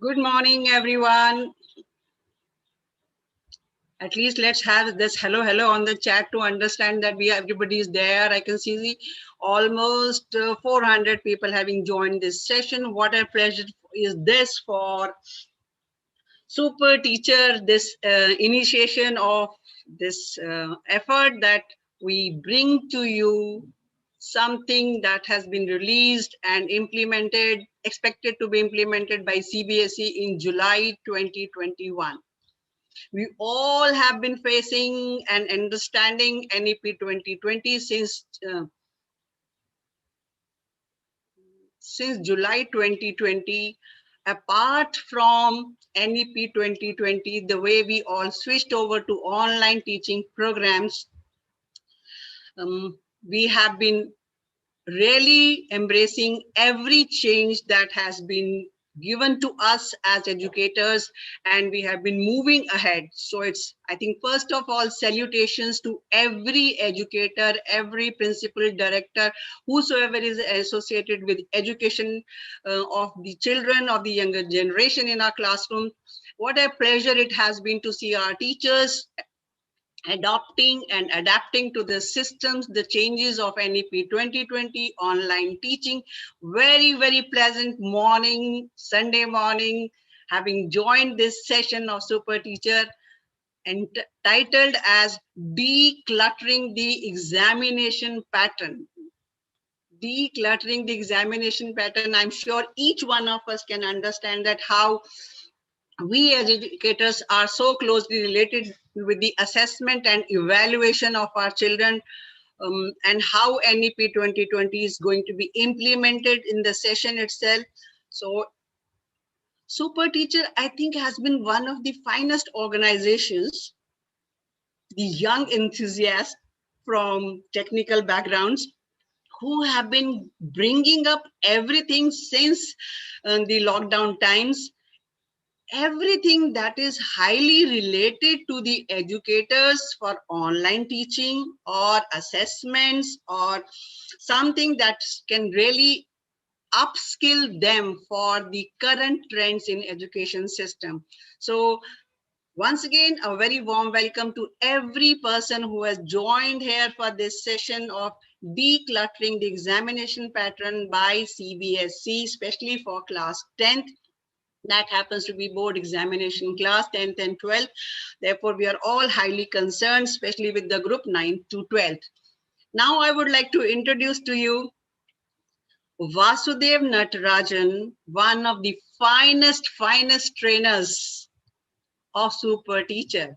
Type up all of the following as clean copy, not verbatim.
Good morning, everyone. At least let's have this hello on the chat to understand that everybody is there. I can see almost 400 people having joined this session. What a pleasure is this for super teacher, this initiation of this effort that we bring to you something that has been released and implemented, expected to be implemented by CBSE in July 2021. We all have been facing and understanding NEP 2020 since July 2020. Apart from NEP 2020, the way we all switched over to online teaching programs, we have been really embracing every change that has been given to us as educators, and we have been moving ahead. So it's, I think, first of all, salutations to every educator, every principal, director, whosoever is associated with education of the children of the younger generation in our classroom. What a pleasure it has been to see our teachers adopting and adapting to the systems, the changes of NEP 2020, online teaching. Very, very pleasant morning, Sunday morning, having joined this session of Super Teacher and titled as Decluttering the Examination Pattern. Decluttering the examination pattern. I'm sure each one of us can understand that how we as educators are so closely related with the assessment and evaluation of our children, and how NEP 2020 is going to be implemented in the session itself. So Super Teacher, I think, has been one of the finest organizations, the young enthusiasts from technical backgrounds who have been bringing up everything since the lockdown times, everything that is highly related to the educators for online teaching or assessments or something that can really upskill them for the current trends in education system. So once again, a very warm welcome to every person who has joined here for this session of Decluttering the Examination Pattern by CBSE, especially for class 10th. That happens to be board examination class 10th and 12th. Therefore, we are all highly concerned, especially with the group 9th to 12th. Now, I would like to introduce to you Vasudev Natarajan, one of the finest trainers of Super Teacher.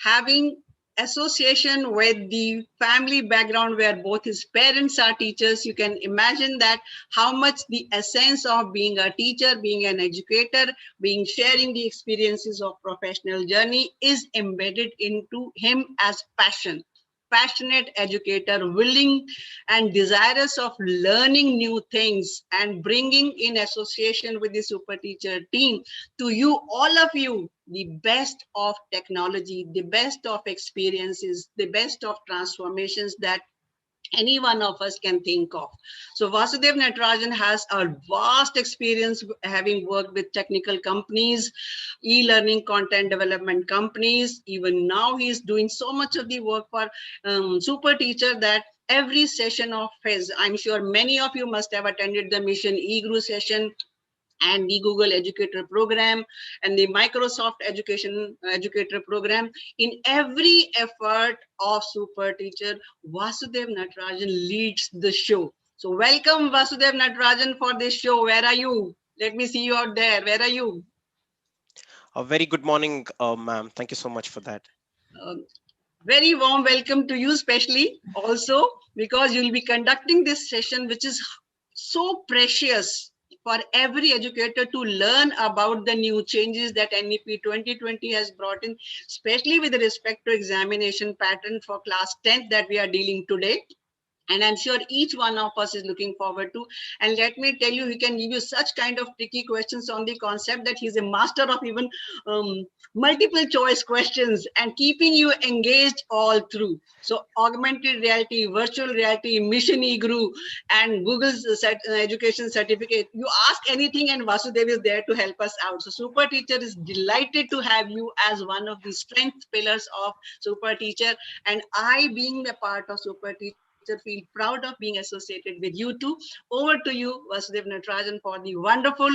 Having association with the family background where both his parents are teachers, you can imagine that how much the essence of being a teacher, being an educator, being sharing the experiences of professional journey is embedded into him as passion. Passionate educator, willing and desirous of learning new things and bringing in association with the Super Teacher team to you, all of you, the best of technology, the best of experiences, the best of transformations that any one of us can think of. So Vasudev Natarajan has a vast experience having worked with technical companies, e-learning content development companies. Even now he's doing so much of the work for Super Teacher that every session of his, I'm sure many of you must have attended the Mission eGuru session and the Google Educator Program and the Microsoft Educator Program. In every effort of Super Teacher, Vasudev Natarajan leads the show. So welcome Vasudev Natarajan for this show. Where are you? Let me see you out there. Where are you? A very good morning, ma'am. Thank you so much for that. Very warm welcome to you, especially also because you'll be conducting this session, which is so precious for every educator to learn about the new changes that NEP 2020 has brought in, especially with respect to examination pattern for class 10th that we are dealing today. and I'm sure each one of us is looking forward to. And let me tell you, he can give you such kind of tricky questions on the concept that he's a master of even multiple choice questions and keeping you engaged all through. So augmented reality, virtual reality, mission guru, and Google's education certificate, you ask anything and Vasudev is there to help us out. So super teacher is delighted to have you as one of the strength pillars of super teacher. And I, being a part of super teacher, feel proud of being associated with you too. Over to you, Vasudev Natarajan, for the wonderful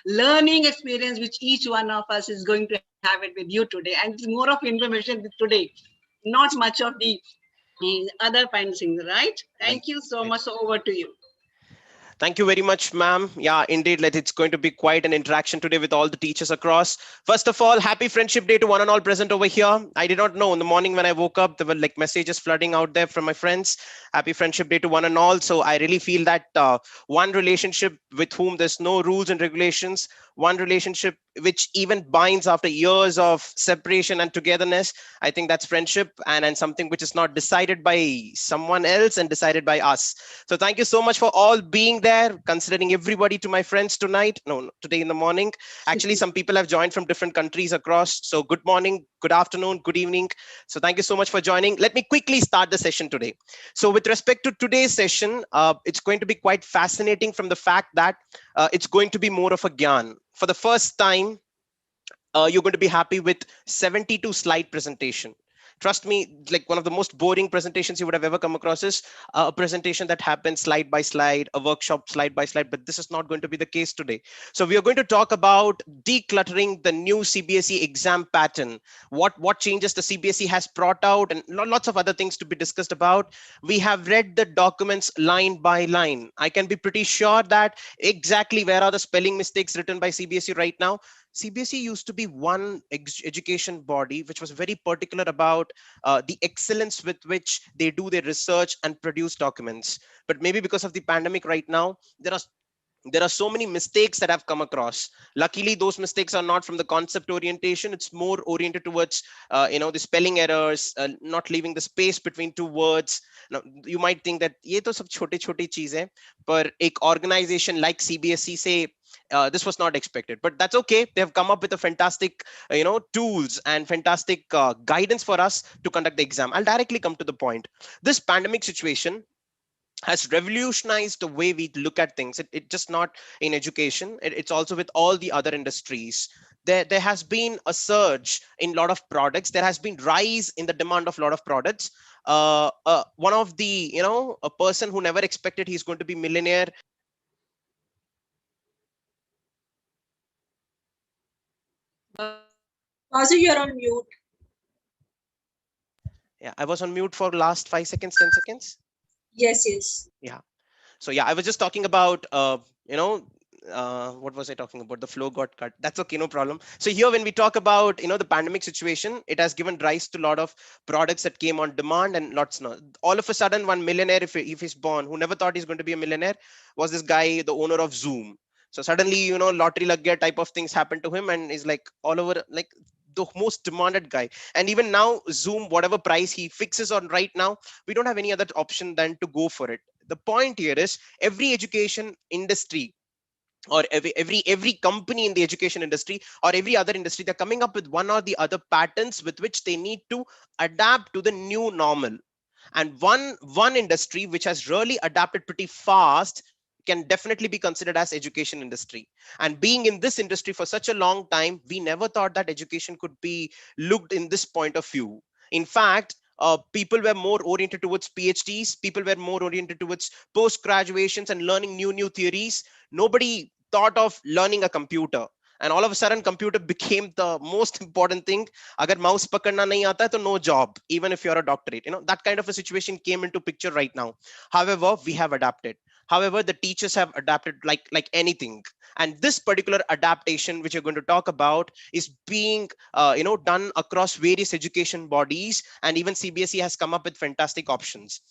learning experience which each one of us is going to have it with you today. And it's more of information today, not much of the other kind of things, right? Thank Right. you so Right. much. So over to you. Thank you very much, ma'am. Yeah, indeed, it's going to be quite an interaction today with all the teachers across. First of all, happy Friendship Day to one and all present over here. I did not know in the morning when I woke up, there were like messages flooding out there from my friends. Happy Friendship Day to one and all. So I really feel that one relationship with whom there's no rules and regulations, one relationship which even binds after years of separation and togetherness. I think that's friendship, and something which is not decided by someone else and decided by us. So thank you so much for all being there, considering everybody to my friends tonight. No, today in the morning. Actually, some people have joined from different countries across. So good morning, good afternoon, good evening. So thank you so much for joining. Let me quickly start the session today. So with respect to today's session, it's going to be quite fascinating from the fact that it's going to be more of a gyan. For the first time, you're going to be happy with 72 slide presentation. Trust me, like one of the most boring presentations you would have ever come across is a presentation that happens slide by slide, a workshop slide by slide, but this is not going to be the case today. So we are going to talk about decluttering the new CBSE exam pattern, what changes the CBSE has brought out, and lots of other things to be discussed about. We have read the documents line by line. I can be pretty sure that exactly where are the spelling mistakes written by CBSE right now. CBSE used to be one education body which was very particular about the excellence with which they do their research and produce documents. But maybe because of the pandemic right now, there are so many mistakes that I've come across. Luckily, those mistakes are not from the concept orientation. It's more oriented towards, the spelling errors, not leaving the space between two words. Now, you might think that ये तो सब छोटे छोटे चीज है, पर एक organization like CBSE say this was not expected, but that's okay. They have come up with a fantastic, tools and fantastic guidance for us to conduct the exam. I'll directly come to the point. This pandemic situation has revolutionized the way we look at things. It just not in education, it's also with all the other industries. There has been a surge in a lot of products. There has been rise in the demand of a lot of products. One of the, a person who never expected he's going to be millionaire. Also, you're on mute. Yeah, I was on mute for last 5 seconds, 10 seconds. Yes, yes. Yeah. So yeah, I was just talking about what was I talking about? The flow got cut. That's okay, no problem. So here, when we talk about the pandemic situation, it has given rise to a lot of products that came on demand, and lots not. All of a sudden, one millionaire, if he's born, who never thought he's going to be a millionaire, was this guy, the owner of Zoom. So suddenly, lottery lagya type of things happened to him, and is like all over, like the most demanded guy. And even now, Zoom, whatever price he fixes on right now, we don't have any other option than to go for it. The point here is every education industry, or every company in the education industry or every other industry, they're coming up with one or the other patterns with which they need to adapt to the new normal. And one industry which has really adapted pretty fast can definitely be considered as education industry. And being in this industry for such a long time, we never thought that education could be looked in this point of view. In fact, people were more oriented towards PhDs. People were more oriented towards post graduations and learning new theories. Nobody thought of learning a computer. And all of a sudden, computer became the most important thing. Agar mouse pakadna nahi aata hai, to no job, even if you're a doctorate. That kind of a situation came into picture right now. However, we have adapted. However, the teachers have adapted like anything. And this particular adaptation, which you're going to talk about, is being done across various education bodies, and even CBSE has come up with fantastic options.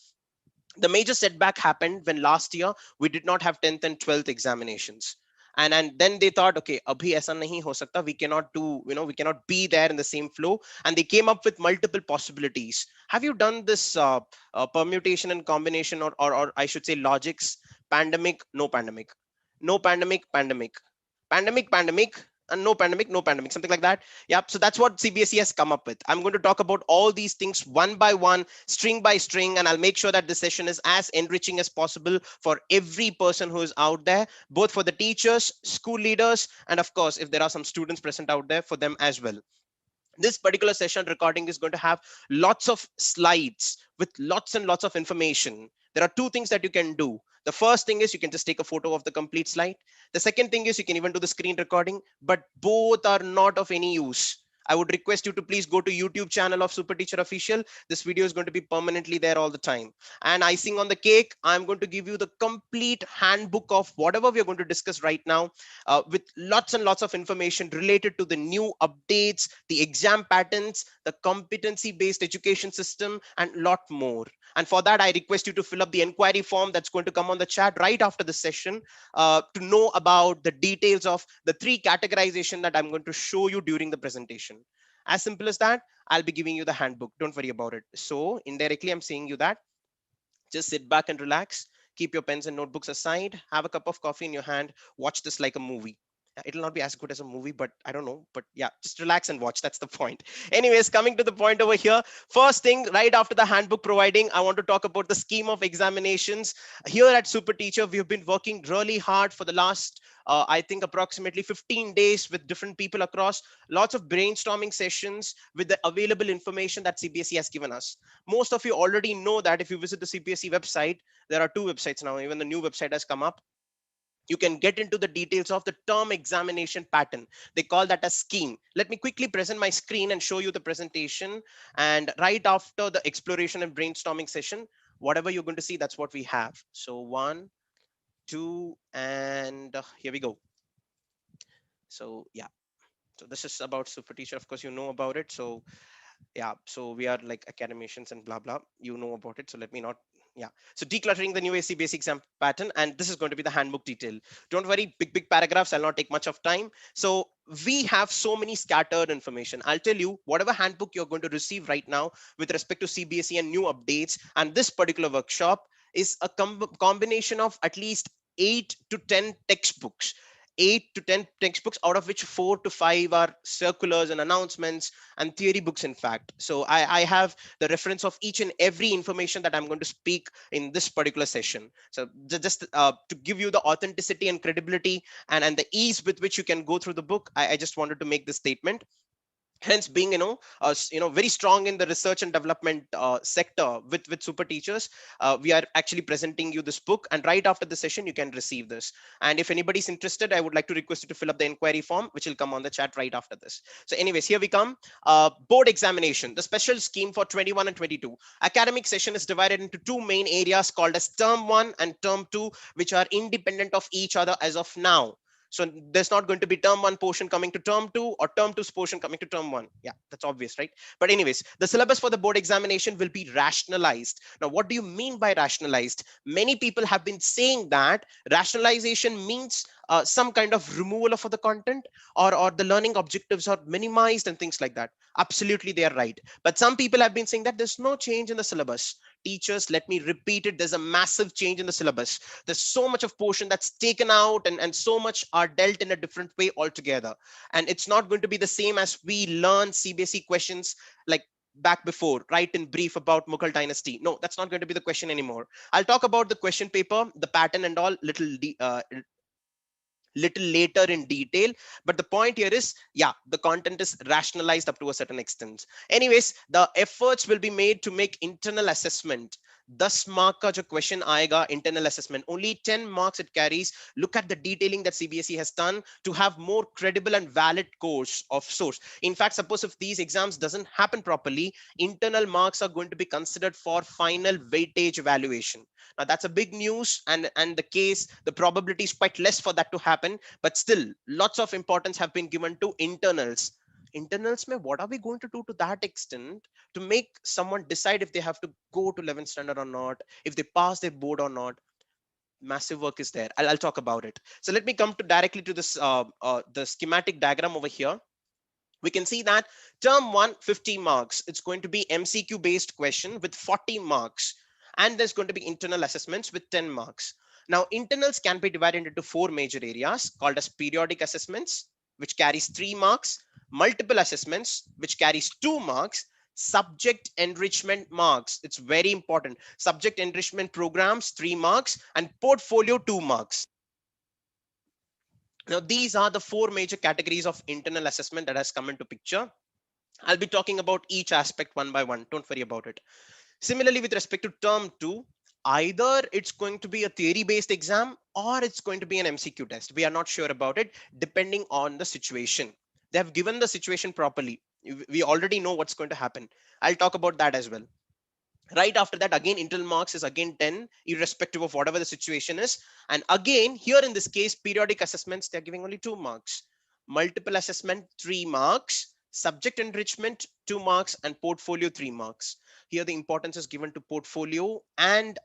The major setback happened when last year we did not have 10th and 12th examinations. And then they thought, okay, abhi aisa nahi ho sakta, we cannot do, we cannot be there in the same flow. And they came up with multiple possibilities. Have you done this permutation and combination, or I should say logics? Pandemic, no pandemic, no pandemic, pandemic, pandemic, and no pandemic, no pandemic, something like that. Yep. So that's what CBSE has come up with. I'm going to talk about all these things one by one, string by string, and I'll make sure that this session is as enriching as possible for every person who is out there, both for the teachers, school leaders, and of course, if there are some students present out there, for them as well. This particular session recording is going to have lots of slides with lots and lots of information. There are two things that you can do. The first thing is you can just take a photo of the complete slide. The second thing is you can even do the screen recording, but both are not of any use. I would request you to please go to YouTube channel of Super Teacher Official. This video is going to be permanently there all the time. And icing on the cake, I'm going to give you the complete handbook of whatever we are going to discuss right now, with lots and lots of information related to the new updates, the exam patterns, the competency-based education system, and lot more. And for that, I request you to fill up the inquiry form that's going to come on the chat right after the session, to know about the details of the three categorization that I'm going to show you during the presentation. As simple as that, I'll be giving you the handbook. Don't worry about it. So indirectly, I'm saying you that just sit back and relax. Keep your pens and notebooks aside. Have a cup of coffee in your hand. Watch this like a movie. It'll not be as good as a movie, but I don't know. But yeah, just relax and watch. That's the point. Anyways, coming to the point over here. First thing, right after the handbook providing, I want to talk about the scheme of examinations. Here at Super Teacher, we've been working really hard for the last, I think, approximately 15 days with different people across. Lots of brainstorming sessions with the available information that CBSE has given us. Most of you already know that if you visit the CBSE website, there are two websites now, even the new website has come up. You can get into the details of the term examination pattern. They call that a scheme. Let me quickly present my screen and show you the presentation. And right after the exploration and brainstorming session, whatever you're going to see, that's what we have. So one, two, and here we go. So yeah, so this is about Super Teacher. Of course, you know about it. So yeah, so we are like academicians and blah blah, you know about it, so let me not. Yeah, so decluttering the new CBSE exam pattern, and this is going to be the handbook detail. Don't worry, big paragraphs, I'll not take much of time. So we have so many scattered information. I'll tell you, whatever handbook you're going to receive right now with respect to CBSE and new updates and this particular workshop is a combination of at least 8 to 10 textbooks. 8 to 10 textbooks, out of which 4 to 5 are circulars and announcements and theory books, in fact. So I have the reference of each and every information that I'm going to speak in this particular session. So just to give you the authenticity and credibility, and the ease with which you can go through the book, I just wanted to make this statement. Hence being very strong in the research and development sector with Super Teachers, we are actually presenting you this book, and right after the session you can receive this. And if anybody's interested, I would like to request you to fill up the inquiry form, which will come on the chat right after this. So anyways, here we come. Board examination, the special scheme for 21 and 22 academic session is divided into two main areas called as term 1 and term 2, which are independent of each other as of now. So there's not going to be term 1 portion coming to term 2 or term 2's portion coming to term 1. Yeah, that's obvious, right? But anyways, the syllabus for the board examination will be rationalized. Now, what do you mean by rationalized? Many people have been saying that rationalization means some kind of removal of the content, or the learning objectives are minimized and things like that. Absolutely, they are right. But some people have been saying that there's no change in the syllabus. Teachers, let me repeat it. There's a massive change in the syllabus. There's so much of portion that's taken out, and so much are dealt in a different way altogether. And it's not going to be the same as we learn CBSE questions like back before, right, in brief about Mughal dynasty. No, that's not going to be the question anymore. I'll talk about the question paper, the pattern and all little later in detail. But the point here is, yeah, the content is rationalized up to a certain extent. Anyways, the efforts will be made to make internal assessment. 10 mark ka jo question aega internal assessment, only 10 marks it carries. Look at the detailing that CBSE has done to have more credible and valid course of source. In fact, suppose if these exams doesn't happen properly, internal marks are going to be considered for final weightage evaluation. Now that's a big news, and the case, the probability is quite less for that to happen, but still lots of importance have been given to internals. Internals mein, what are we going to do to that extent to make someone decide if they have to go to 11th standard or not, if they pass their board or not? massive work is there. I'll talk about it. So let me come to directly to this the schematic diagram over here. We can see that term 1, 50 marks. It's going to be MCQ based question with 40 marks, and there's going to be internal assessments with 10 marks. Now internals can be divided into four major areas called as periodic assessments, which carries 3 marks, multiple assessments, which carries 2 marks, subject enrichment marks. It's very important. Subject enrichment programs 3 marks, and portfolio 2 marks. Now these are the four major categories of internal assessment that has come into picture. I'll be talking about each aspect one by one. Don't worry about it. Similarly, with respect to term 2, either it's going to be a theory based exam or it's going to be an MCQ test. We are not sure about it depending on the situation. They have given the situation properly. We already know what's going to happen. I'll talk about that as well. Right after that, again internal marks is again 10 irrespective of whatever the situation is. And again here in this case, periodic assessments, they're giving only 2 marks, multiple assessment 3 marks, subject enrichment 2 marks, and portfolio 3 marks. Here the importance is given to portfolio and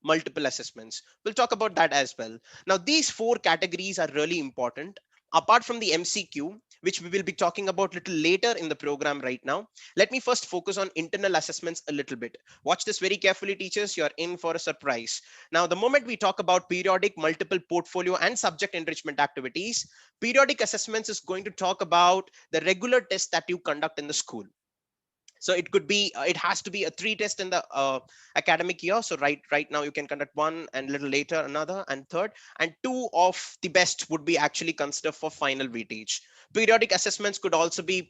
multiple assessments. We'll talk about that as well. Now these four categories are really important. Apart from the MCQ, which we will be talking about little later in the program, right now let me first focus on internal assessments a little bit. Watch this very carefully, teachers. You're in for a surprise. Now, the moment we talk about periodic, multiple, portfolio, and subject enrichment activities, periodic assessments is going to talk about the regular tests that you conduct in the school. So it could be it has to be a 3 test in the academic year. So right now you can conduct one, and a little later another, and third, and 2 of the best would be actually considered for final weightage. Periodic assessments could also be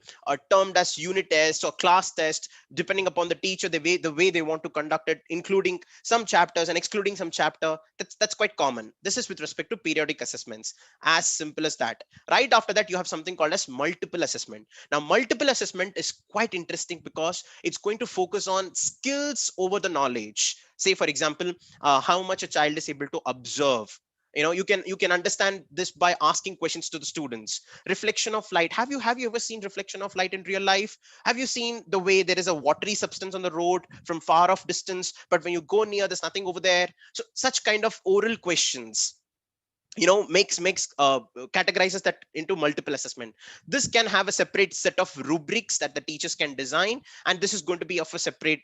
termed as unit tests or class tests, depending upon the teacher, the way they want to conduct it, including some chapters and excluding some chapter. That's quite common. This is with respect to periodic assessments. As simple as that. Right after that, you have something called as multiple assessment. Now multiple assessment is quite interesting because it's going to focus on skills over the knowledge. Say for example, how much a child is able to observe. You can understand this by asking questions to the students. Reflection of light. Have you ever seen reflection of light in real life? Have you seen the way there is a watery substance on the road from far off distance, but when you go near there's nothing over there? So such kind of oral questions, makes categorizes that into multiple assessment. This can have a separate set of rubrics that the teachers can design, and this is going to be of a separate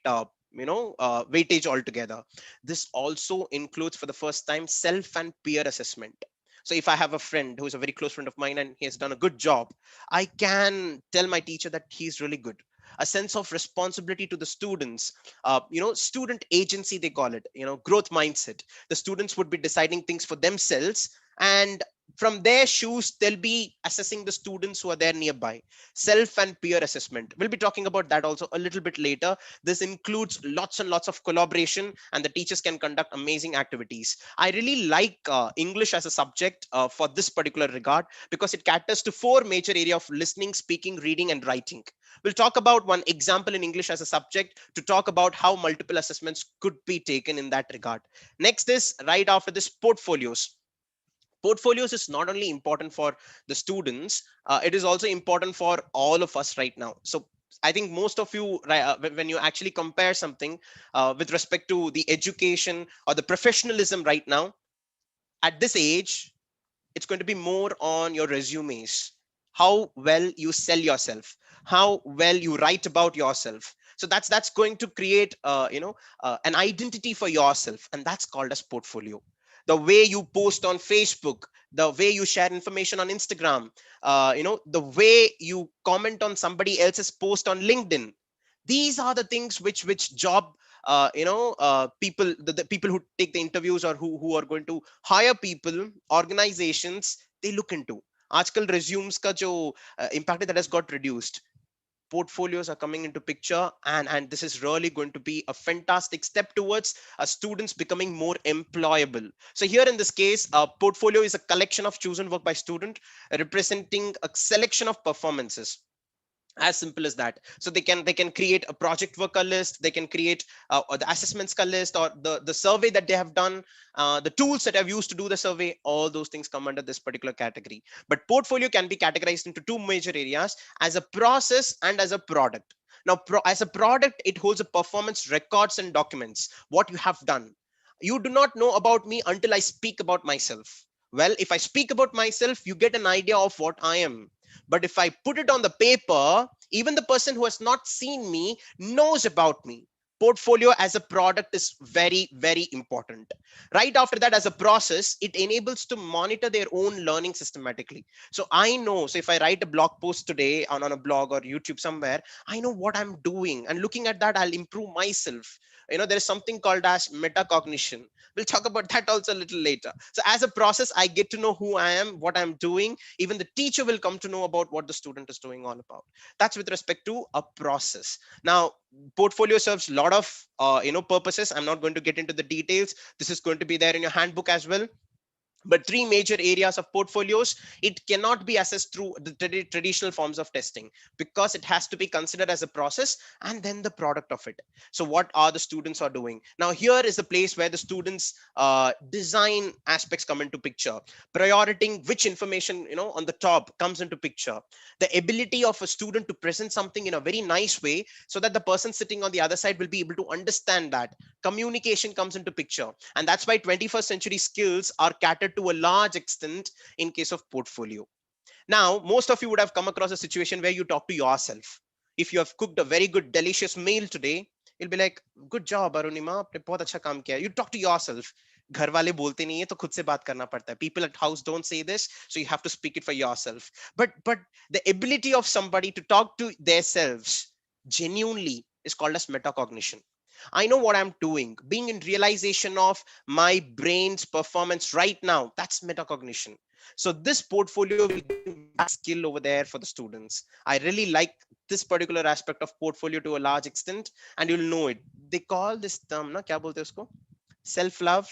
weightage altogether. This also includes for the first time self and peer assessment. So if I have a friend who is a very close friend of mine and he has done a good job, I can tell my teacher that he's really good. A sense of responsibility to the students, student agency they call it, growth mindset. The students would be deciding things for themselves, and from their shoes they'll be assessing the students who are there nearby. Self and peer assessment, we'll be talking about that also a little bit later. This includes lots and lots of collaboration, and the teachers can conduct amazing activities. I really like English as a subject for this particular regard, because it caters to four major areas of listening, speaking, reading, and writing. We'll talk about one example in English as a subject to talk about how multiple assessments could be taken in that regard. Next is, right after this, portfolios. Portfolios is not only important for the students, it is also important for all of us right now. So I think most of you, when you actually compare something with respect to the education or the professionalism right now, at this age, it's going to be more on your resumes, how well you sell yourself, how well you write about yourself. So that's going to create an identity for yourself, and that's called as portfolio. The way you post on Facebook, the way you share information on Instagram, the way you comment on somebody else's post on LinkedIn. These are the things which job people, the people who take the interviews, or who are going to hire people, organizations, they look into. आजकल resumes का जो impact that has got reduced, portfolios are coming into picture, and this is really going to be a fantastic step towards students becoming more employable. So here in this case, a portfolio is a collection of chosen work by student, representing a selection of performances. As simple as that. So they can create a project worker list, they can create or the assessments ka list, or the survey that they have done, the tools that I've used to do the survey. All those things come under this particular category. But portfolio can be categorized into two major areas: as a process and as a product. Now as a product, it holds a performance records and documents what you have done. You do not know about me until I speak about myself. Well, if I speak about myself, you get an idea of what I am. But if I put it on the paper, even the person who has not seen me knows about me. Portfolio as a product is very, very important. Right after that, as a process, it enables to monitor their own learning systematically. So I know, so if I write a blog post today on a blog or YouTube somewhere, I know what I'm doing. And looking at that, I'll improve myself. There is something called as metacognition. We'll talk about that also a little later. So as a process, I get to know who I am, what I'm doing. Even the teacher will come to know about what the student is doing all about. That's with respect to a process. Now, portfolio serves a lot of purposes. I'm not going to get into the details. This is going to be there in your handbook as well. But three major areas of portfolios, it cannot be assessed through the traditional forms of testing, because it has to be considered as a process and then the product of it. So what are the students are doing now? Here is the place where the students design aspects come into picture. Prioritizing which information on the top comes into picture. The ability of a student to present something in a very nice way so that the person sitting on the other side will be able to understand that. Communication comes into picture, and that's why 21st century skills are catered to a large extent in case of portfolio. Now, most of you would have come across a situation where you talk to yourself. If you have cooked a very good delicious meal today, you'll be like, good job Arunima, आपने बहुत अच्छा काम किया. You talk to yourself. घर वाले बोलते नहीं है तो खुद से बात करना पड़ता है. People at house don't say this, so you have to speak it for yourself. But the ability of somebody to talk to themselves genuinely is called as metacognition. I know what I'm doing. Being in realization of my brain's performance right now, that's metacognition. So this portfolio will give that skill over there for the students. I really like this particular aspect of portfolio to a large extent, and you'll know it. They call this term, na, kya bolte hai usko? Self-love,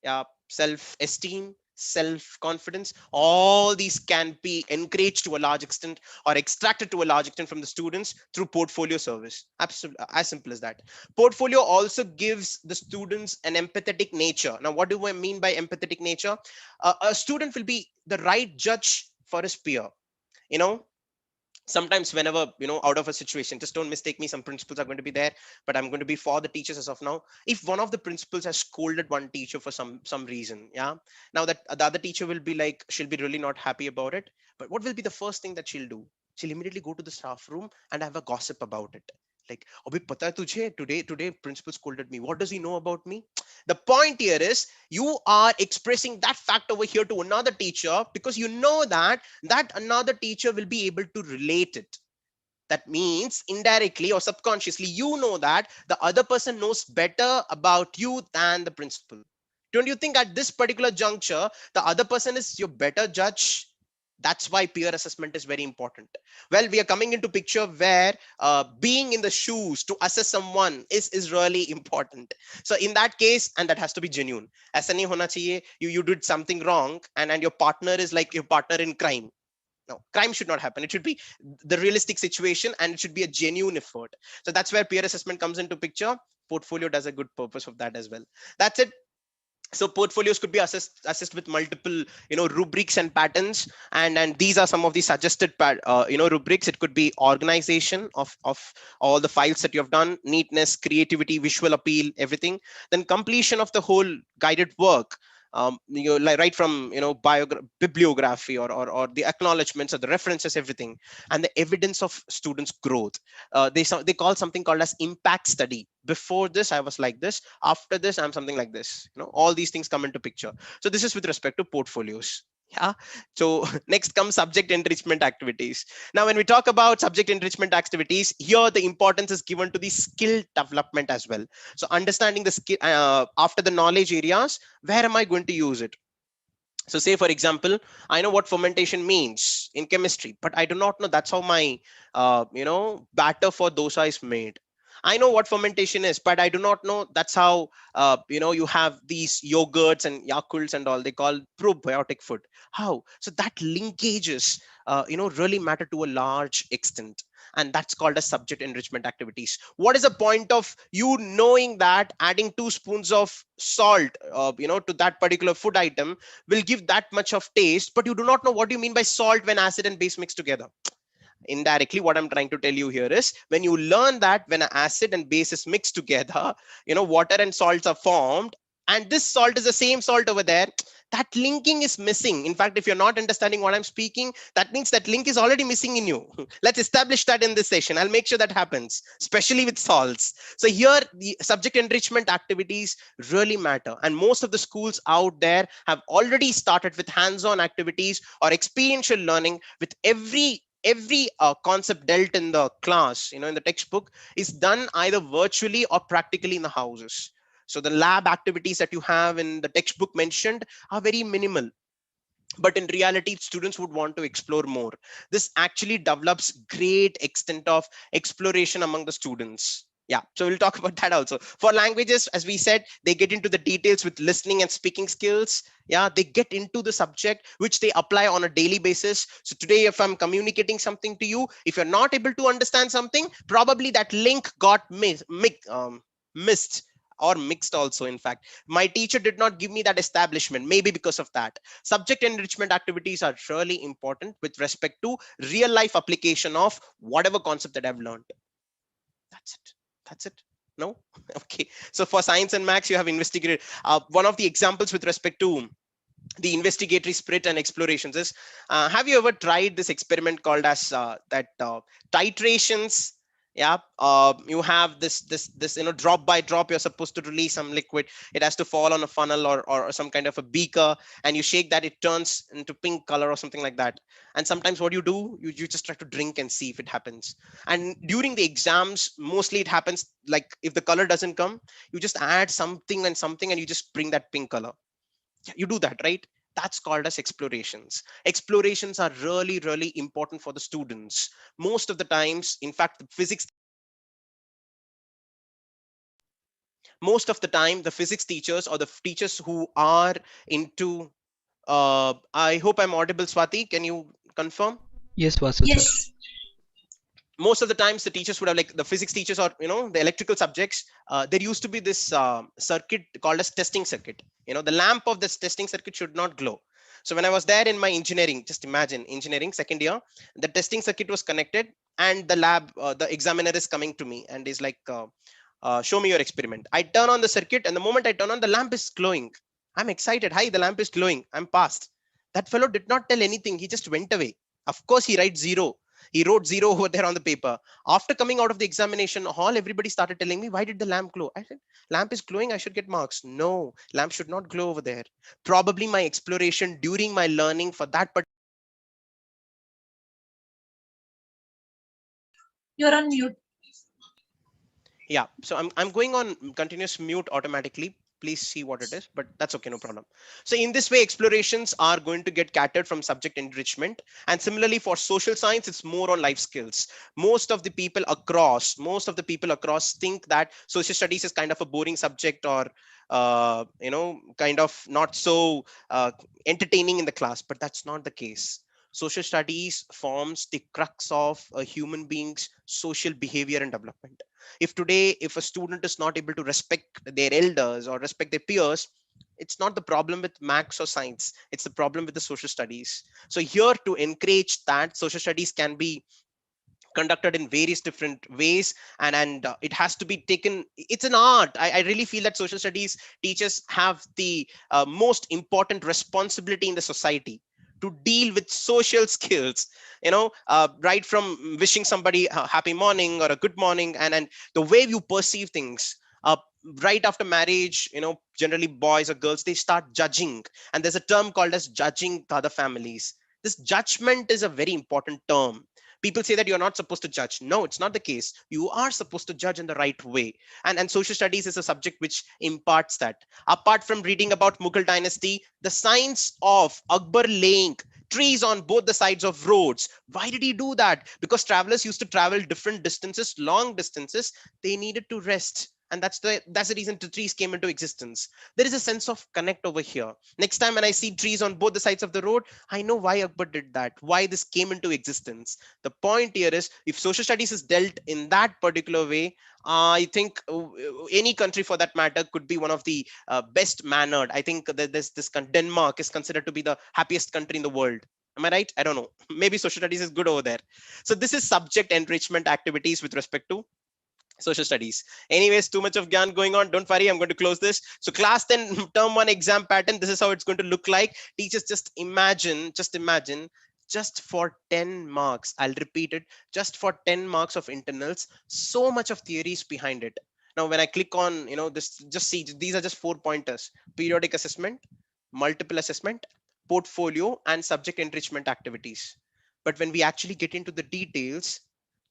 yeah, self-esteem, self-confidence. All these can be encouraged to a large extent or extracted to a large extent from the students through portfolio service. Absolutely, as simple as that. Portfolio also gives the students an empathetic nature. Now, what do I mean by empathetic nature? A student will be the right judge for his peer. You know, sometimes whenever out of a situation, just don't mistake me, some principals are going to be there, but I'm going to be for the teachers as of now. If one of the principals has scolded one teacher for some reason, yeah, now that the other teacher will be like, she'll be really not happy about it, but what will be the first thing that she'll do? She'll immediately go to the staff room and have a gossip about it. Like, abhi pata hai tujhe, today principal scolded me, what does he know about me? The point here is, you are expressing that fact over here to another teacher because you know that another teacher will be able to relate it. That means indirectly or subconsciously, you know that the other person knows better about you than the principal. Don't you think at this particular juncture, the other person is your better judge? That's why peer assessment is very important. Well, we are coming into picture where being in the shoes to assess someone is really important. So in that case, and that has to be genuine. ऐसा नहीं होना चाहिए you did something wrong and your partner is like your partner in crime. No, crime should not happen. It should be the realistic situation and it should be a genuine effort. So that's where peer assessment comes into picture. Portfolio does a good purpose of that as well. That's it. So portfolios could be assessed with multiple rubrics and patterns, and these are some of the suggested rubrics. It could be organization of all the files that you have done, neatness, creativity, visual appeal, everything. Then completion of the whole guided work, like right from bibliography or the acknowledgements or the references, everything. And the evidence of students growth. They call something called as impact study. Before this I was like this, after this I'm something like this. All these things come into picture. So this is with respect to portfolios. Yeah. So next comes subject enrichment activities. Now when we talk about subject enrichment activities, here the importance is given to the skill development as well. So understanding the skill after the knowledge areas, where am I going to use it? So say for example, I know what fermentation means in chemistry, but I do not know that's how my batter for dosa is made. I know what fermentation is, but I do not know that's how you have these yogurts and yakults and all, they call probiotic food. How? So that linkages really matter to a large extent, and that's called as subject enrichment activities. What is the point of you knowing that adding 2 spoons of salt to that particular food item will give that much of taste, but you do not know what you mean by salt when acid and base mix together? Indirectly, what I'm trying to tell you here is, when you learn that when an acid and base is mixed together, water and salts are formed, and this salt is the same salt over there, that linking is missing. In fact, if you're not understanding what I'm speaking, that means that link is already missing in you. Let's establish that in this session. I'll make sure that happens, especially with salts. So here the subject enrichment activities really matter, and most of the schools out there have already started with hands-on activities or experiential learning. With every concept dealt in the class, in the textbook, is done either virtually or practically in the houses. So the lab activities that you have in the textbook mentioned are very minimal, but in reality students would want to explore more. This actually develops great extent of exploration among the students. Yeah, so we'll talk about that also. For languages, as we said, they get into the details with listening and speaking skills. Yeah, they get into the subject which they apply on a daily basis. So today, if I'm communicating something to you, if you're not able to understand something, probably that link got missed or mixed also. In fact, my teacher did not give me that establishment, maybe because of that. Subject enrichment activities are really important with respect to real life application of whatever concept that I've learned. That's it. That's it. No? Okay. So for science and maths, you have investigated. One of the examples with respect to the investigatory spirit and explorations is, have you ever tried this experiment called as that titrations? Yeah, you have this drop by drop, you're supposed to release some liquid. It has to fall on a funnel or some kind of a beaker, and you shake that, it turns into pink color or something like that. And sometimes what you do, you just try to drink and see if it happens. And during the exams, mostly it happens like, if the color doesn't come, you just add something and something and you just bring that pink color. Yeah, you do that, right? That's called as explorations. Explorations are really important for the students. Most of the times, in fact, the physics most of the time, the physics teachers or the teachers who are into I hope I'm audible, Swati, can you confirm? Yes, Vasu sir. Yes. Most of the times the teachers would have, like the physics teachers or the electrical subjects, there used to be this circuit called as testing circuit. The lamp of this testing circuit should not glow. So when I was there in my engineering, just imagine engineering second year, the testing circuit was connected, and the lab, the examiner is coming to me and is like, show me your experiment. I turn on the circuit, and the moment I turn on, the lamp is glowing. I'm excited. Hi, the lamp is glowing. I'm passed. That fellow did not tell anything. He just went away. Of course, he writes zero. He wrote zero over there on the paper. After coming out of the examination hall, everybody started telling me, why did the lamp glow? I said, lamp is glowing, I should get marks. No, lamp should not glow over there. Probably my exploration during my learning for that particular. You're on mute. Yeah, so I'm going on continuous mute automatically. Please see what it is, but that's okay, no problem. So in this way, explorations are going to get catered from subject enrichment. And similarly for social science, it's more on life skills. Most of the people across think that social studies is kind of a boring subject, or kind of not so entertaining in the class, but that's not the case. Social studies forms the crux of a human being's social behavior and development. If today, if a student is not able to respect their elders or respect their peers, it's not the problem with maths or science, it's the problem with the social studies. So here, to encourage that, social studies can be conducted in various different ways, and it has to be taken, it's an art. I really feel that social studies teachers have the most important responsibility in the society to deal with social skills, right from wishing somebody a happy morning or a good morning, and the way you perceive things. Right after marriage, generally boys or girls, they start judging, and there's a term called as judging the other families. This judgment is a very important term. People say that you're not supposed to judge. No, it's not the case. You are supposed to judge in the right way. And social studies is a subject which imparts that. Apart from reading about Mughal dynasty, the science of Akbar laying trees on both the sides of roads. Why did he do that? Because travelers used to travel different distances, long distances. They needed to rest. And that's the reason the trees came into existence. There is a sense of connect over here. Next time when I see trees on both the sides of the road, I know why Akbar did that, why this came into existence. The point here is, if social studies is dealt in that particular way, I think any country for that matter could be one of the best mannered. I think that Denmark is considered to be the happiest country in the world. Am I right? I don't know. Maybe social studies is good over there. So this is subject enrichment activities with respect to Social studies. Anyways, too much of gyan going on. Don't worry, I'm going to close this. So class 10 term 1 exam pattern, this is how it's going to look like. Teachers, just imagine, just for 10 marks, I'll repeat it, just for 10 marks of internals, so much of theories behind it. Now when I click on, this, just see, these are just 4 pointers: periodic assessment, multiple assessment, portfolio, and subject enrichment activities. But when we actually get into the details,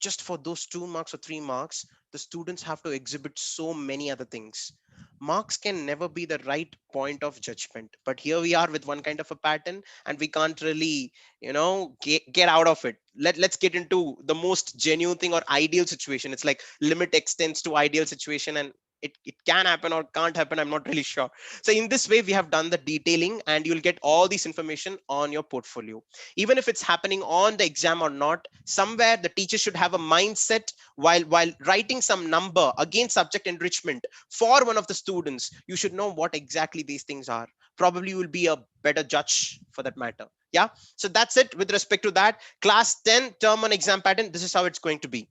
just for those 2 marks or 3 marks, the students have to exhibit so many other things. Marks can never be the right point of judgment, but here we are with one kind of a pattern, and we can't really, get out of it. Let's get into the most genuine thing or ideal situation. It's like limit extends to ideal situation, and it can happen or can't happen. I'm not really sure. So in this way, we have done the detailing, and you'll get all this information on your portfolio. Even if it's happening on the exam or not, somewhere the teacher should have a mindset while writing some number against subject enrichment for one of the students. You should know what exactly these things are. Probably you will be a better judge for that matter. Yeah, so that's it with respect to that. Class 10 term 1 exam pattern, this is how it's going to be.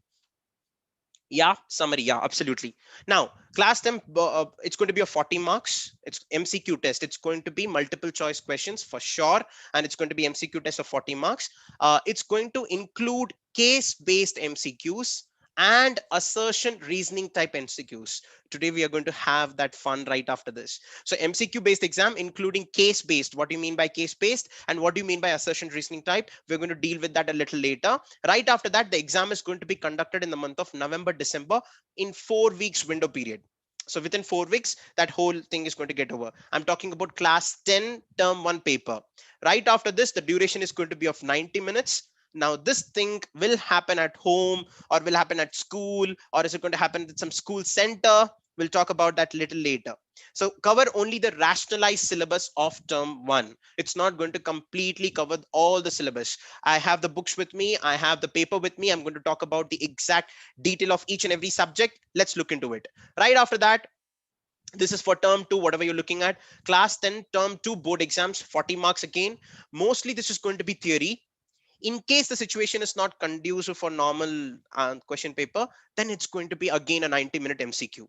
Yeah, summary, yeah, absolutely. Now class 10, it's going to be a 40 marks. It's MCQ test. It's going to be multiple choice questions for sure, and it's going to be MCQ test of 40 marks. It's going to include case based MCQs and assertion reasoning type MCQs. Today we are going to have that fun right after this. So MCQ based exam including case based. What do you mean by case based, and what do you mean by assertion reasoning type? We're going to deal with that a little later. Right after that, the exam is going to be conducted in the month of November, December, in 4 weeks window period. So within 4 weeks, that whole thing is going to get over. I'm talking about class 10 term 1 paper. Right after this, the duration is going to be of 90 minutes. Now this thing will happen at home, or will happen at school, or is it going to happen at some school center? We'll talk about that little later. So cover only the rationalized syllabus of term 1. It's not going to completely cover all the syllabus. I have the books with me, I have the paper with me. I'm going to talk about the exact detail of each and every subject. Let's look into it. Right after that, this is for term 2, whatever you're looking at. Class 10 term 2 board exams, 40 marks again. Mostly this is going to be theory. In case the situation is not conducive for normal question paper, then it's going to be again a 90-minute MCQ.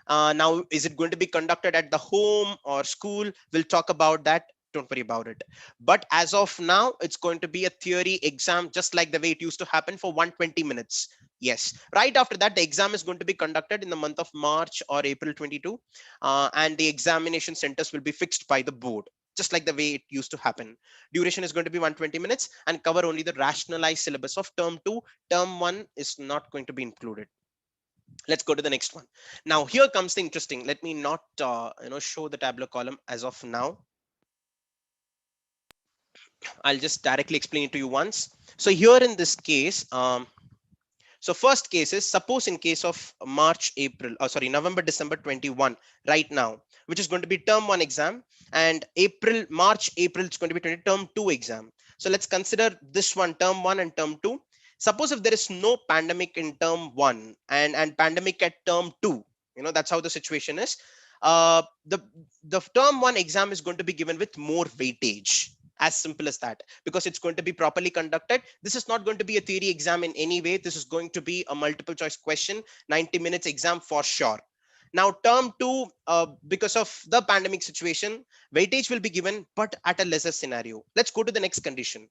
Now, is it going to be conducted at the home or school? We'll talk about that. Don't worry about it. But as of now, it's going to be a theory exam, just like the way it used to happen, for 120 minutes. Yes. Right after that, the exam is going to be conducted in the month of March or April 22. And the examination centers will be fixed by the board, just like the way it used to happen. Duration is going to be 120 minutes and cover only the rationalized syllabus of term 2. Term 1 is not going to be included. Let's go to the next one. Now here comes the interesting. Let me not show the tabular column as of now. I'll just directly explain it to you once. So here in this case, so first case is, suppose in case of November, December 21, right now, which is going to be term 1 exam, and March, April, it's going to be term 2 exam. So let's consider this one, term 1 and term 2. Suppose if there is no pandemic in term 1 and pandemic at term 2, that's how the situation is. The term 1 exam is going to be given with more weightage, as simple as that, because it's going to be properly conducted. This is not going to be a theory exam in any way. This is going to be a multiple choice question, 90 minutes exam for sure. Now term 2, because of the pandemic situation, weightage will be given, but at a lesser scenario. Let's go to the next condition.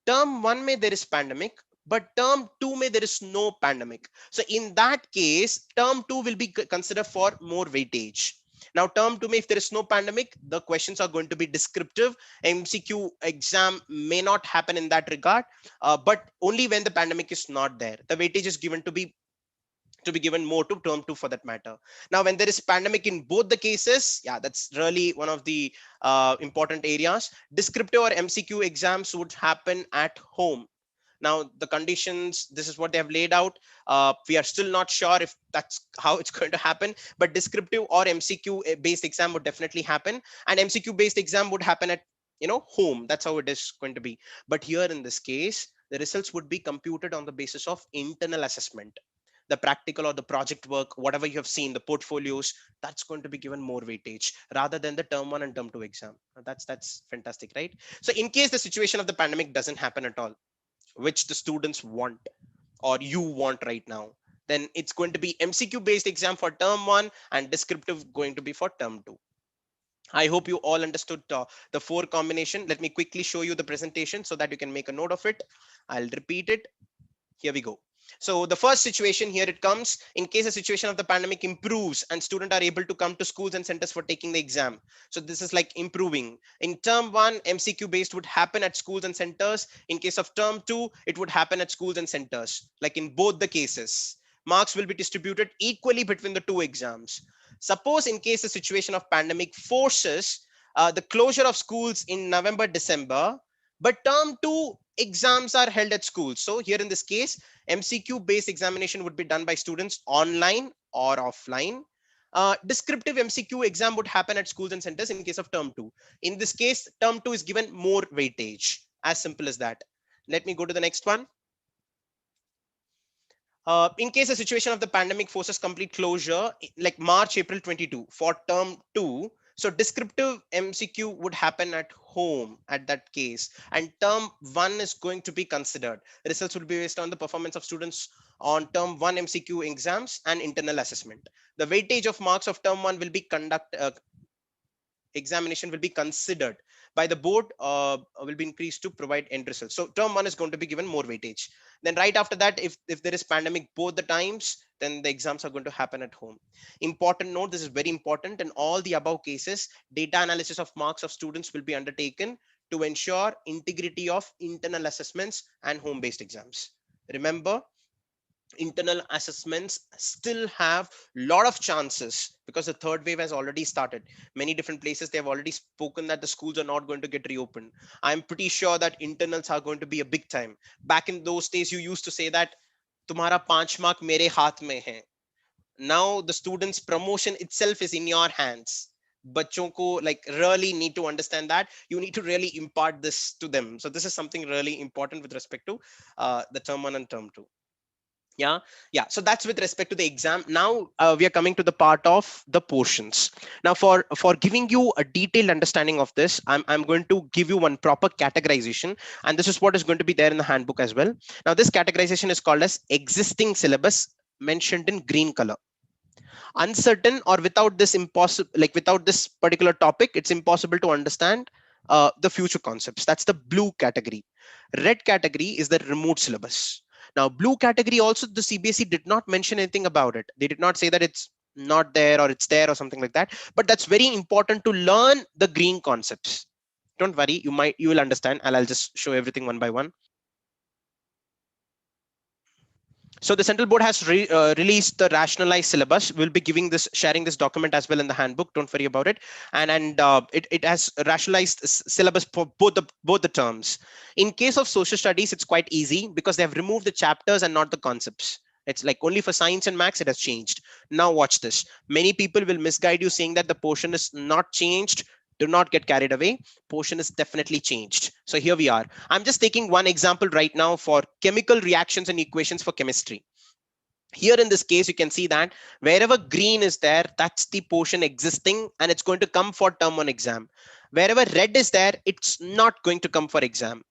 Term 1 may there is pandemic, but term 2 may there is no pandemic. So in that case, term 2 will be considered for more weightage. Now term 2 may, if there is no pandemic, the questions are going to be descriptive. MCQ exam may not happen in that regard, but only when the pandemic is not there. The weightage is given to be given more to term 2 for that matter. Now when there is pandemic in both the cases, yeah, that's really one of the important areas. Descriptive or MCQ exams would happen at home. Now the conditions, this is what they have laid out. We are still not sure if that's how it's going to happen, but descriptive or MCQ based exam would definitely happen, and MCQ based exam would happen at home. That's how it is going to be. But here in this case, the results would be computed on the basis of internal assessment. The practical or the project work, whatever you have seen, the portfolios, that's going to be given more weightage rather than the term 1 and term 2 exam. That's fantastic, right? So in case the situation of the pandemic doesn't happen at all, which the students want or you want right now, Then it's going to be MCQ based exam for term 1 and descriptive going to be for term 2. I hope you all understood the 4 combination. Let me quickly show you the presentation so that you can make a note of it. I'll repeat it. Here we go. So the first situation, here it comes. In case the situation of the pandemic improves and students are able to come to schools and centers for taking the exam. So this is like improving. In term 1, MCQ based would happen at schools and centers. In case of term 2, it would happen at schools and centers. Like in both the cases, marks will be distributed equally between the 2 exams. Suppose in case the situation of pandemic forces the closure of schools in November, December, but term 2 exams are held at schools. So here in this case, MCQ based examination would be done by students online or offline. Descriptive MCQ exam would happen at schools and centers in case of term 2. In this case, term 2 is given more weightage. As simple as that. Let me go to the next one. In case the situation of the pandemic forces complete closure, like March, April 22 for term 2, so descriptive MCQ would happen at home at that case, and term 1 is going to be considered. Results will be based on the performance of students on term 1 MCQ exams and internal assessment. The weightage of marks of term 1 will be examination will be considered by the board, will be increased to provide end results. So term 1 is going to be given more weightage. Then right after that, if there is pandemic both the times, then the exams are going to happen at home. Important note, this is very important. In all the above cases, data analysis of marks of students will be undertaken to ensure integrity of internal assessments and home based exams. Remember, internal assessments still have a lot of chances because the third wave has already started. Many different places they have already spoken that the schools are not going to get reopened. I'm pretty sure that internals are going to be a big time. Back in those days, you used to say that tumhara 5 mark mere haath mein hai. Now the students promotion itself is in your hands. Bachon ko like really need to understand that you need to really impart this to them. So this is something really important with respect to the term 1 and term 2. Yeah, so that's with respect to the exam. Now we are coming to the part of the portions. Now for giving you a detailed understanding of this, I'm going to give you one proper categorization, and this is what is going to be there in the handbook as well. Now this categorization is called as existing syllabus, mentioned in green color. Uncertain or without this impossible, like without this particular topic, it's impossible to understand the future concepts. That's the blue category. Red category is the remote syllabus. Now blue category also, the CBSE did not mention anything about it. They did not say that it's not there or it's there or something like that, but that's very important to learn the green concepts. Don't worry, you will understand. I'll just show everything one by one. So the central board has released the rationalized syllabus. We'll be sharing this document as well in the handbook. Don't worry about it. And it has rationalized syllabus for both the terms. In case of social studies, it's quite easy because they have removed the chapters and not the concepts. It's like only for science and maths it has changed. Now watch this. Many people will misguide you saying that the portion is not changed. Do not get carried away. Portion is definitely changed. So here we are. I'm just taking one example right now for chemical reactions and equations for chemistry. Here in this case, you can see that wherever green is there, that's the portion existing and it's going to come for term 1 exam. Wherever red is there, it's not going to come for exam.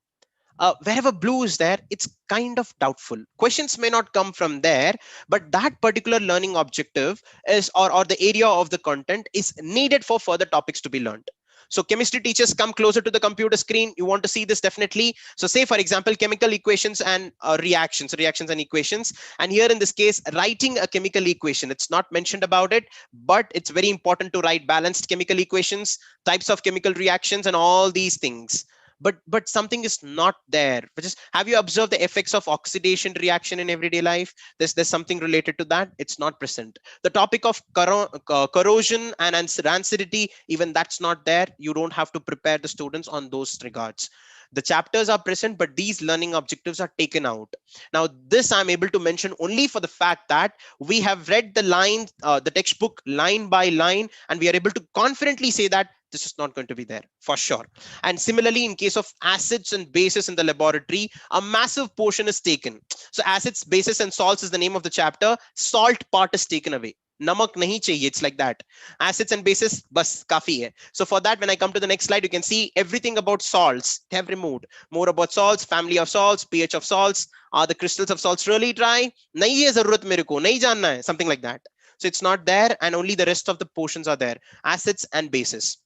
Wherever blue is there, it's kind of doubtful. Questions may not come from there, but that particular learning objective is, or the area of the content is needed for further topics to be learned. So chemistry teachers, come closer to the computer screen. You want to see this definitely. So say, for example, chemical equations and reactions and equations. And here in this case, writing a chemical equation, it's not mentioned about it, but it's very important to write balanced chemical equations, types of chemical reactions, and all these things. But something is not there, which is, have you observed the effects of oxidation reaction in everyday life? There's something related to that. It's not present. The topic of corrosion and rancidity, even that's not there. You don't have to prepare the students on those regards. The chapters are present, but these learning objectives are taken out. Now this I'm able to mention only for the fact that we have read the line, the textbook line by line, and we are able to confidently say that this is not going to be there for sure. And similarly, in case of acids and bases in the laboratory, a massive portion is taken. So acids, bases, and salts is the name of the chapter. Salt part is taken away. namak nahi chahiye. It's like that. Acids and bases, bas kafi hai. So for that, when I come to the next slide, you can see everything about salts they have removed. More about salts, family of salts, pH of salts. Are the crystals of salts really dry? Nahi hai zarurat mere ko, nahi janna hai, something like that. So it's not there, and only the rest of the portions are there, acids and bases.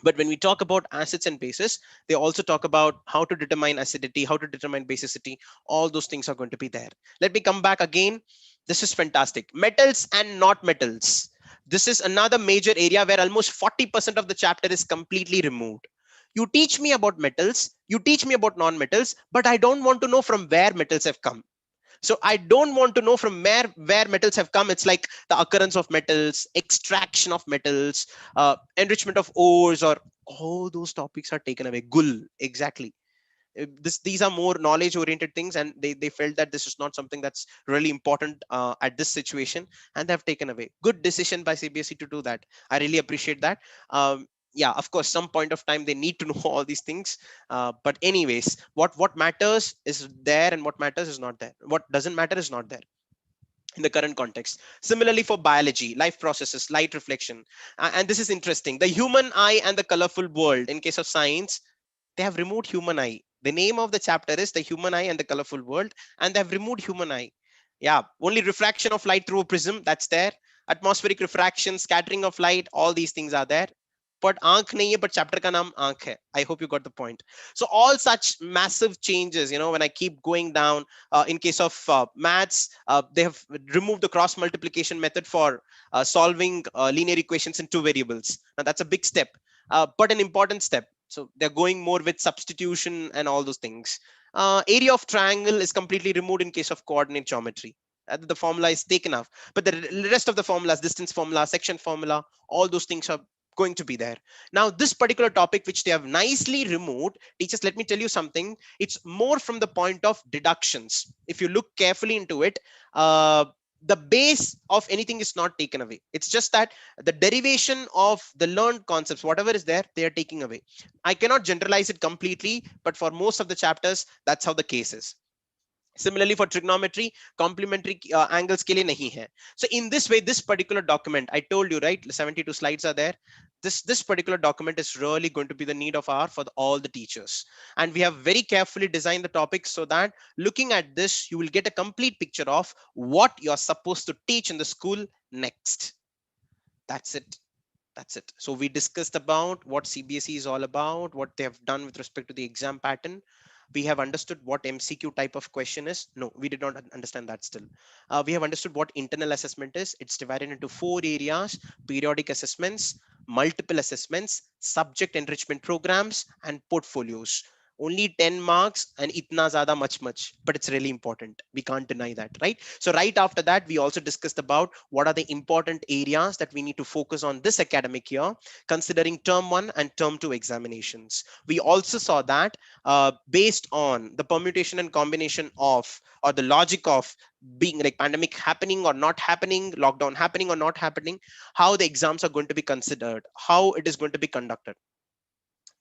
But when we talk about acids and bases, they also talk about how to determine acidity, how to determine basicity. All those things are going to be there. Let me come back again. This is fantastic. Metals and not metals. This is another major area where almost 40% of the chapter is completely removed. You teach me about metals, you teach me about non-metals, but I don't want to know from where metals have come. So I don't want to know from where metals have come. It's like the occurrence of metals, extraction of metals, enrichment of ores, or all those topics are taken away. Gul, exactly. These are more knowledge oriented things, and they felt that this is not something that's really important at this situation, and they have taken away. Good decision by CBSE to do that. I really appreciate that. Yeah, of course, some point of time they need to know all these things, but anyways, what matters is there, and what matters is not there. What doesn't matter is not there in the current context. Similarly for biology, life processes, light reflection. And this is interesting, the human eye and the colorful world. In case of science, they have removed human eye. The name of the chapter is the human eye and the colorful world, and they have removed human eye. Yeah, only refraction of light through a prism, that's there. Atmospheric refraction, scattering of light, all these things are there. But aankh nahi hai, but chapter ka naam aankh hai. I hope you got the point. So all such massive changes, when I keep going down, in case of maths, they have removed the cross multiplication method for solving linear equations in two variables. Now that's a big step, but an important step. So they're going more with substitution and all those things. Area of triangle is completely removed in case of coordinate geometry. The formula is taken off, but the rest of the formulas, distance formula, section formula, all those things are going to be there. Now this particular topic which they have nicely removed, teachers, let me tell you something. It's more from the point of deductions. If you look carefully into it, the base of anything is not taken away. It's just that the derivation of the learned concepts, whatever is there, they are taking away. I cannot generalize it completely, but for most of the chapters, that's how the case is. Similarly for trigonometry, complementary angles के लिए नहीं है. So in this way, this particular document, I told you, right, 72 slides are there. This particular document is really going to be the need of hour for all the teachers, and we have very carefully designed the topics so that looking at this, you will get a complete picture of what you're supposed to teach in the school next. That's it. That's it. So we discussed about what CBSE is all about, what they have done with respect to the exam pattern. We have understood what MCQ type of question is. No, we did not understand that still. We have understood what internal assessment is. It's divided into 4 areas: periodic assessments, multiple assessments, subject enrichment programs, and portfolios. Only 10 marks and itna zyada much, but it's really important. We can't deny that, right? So right after that, we also discussed about what are the important areas that we need to focus on this academic year, considering term 1 and term 2 examinations. We also saw that based on the permutation and combination of, or the logic of being like pandemic happening or not happening, lockdown happening or not happening, how the exams are going to be considered, how it is going to be conducted.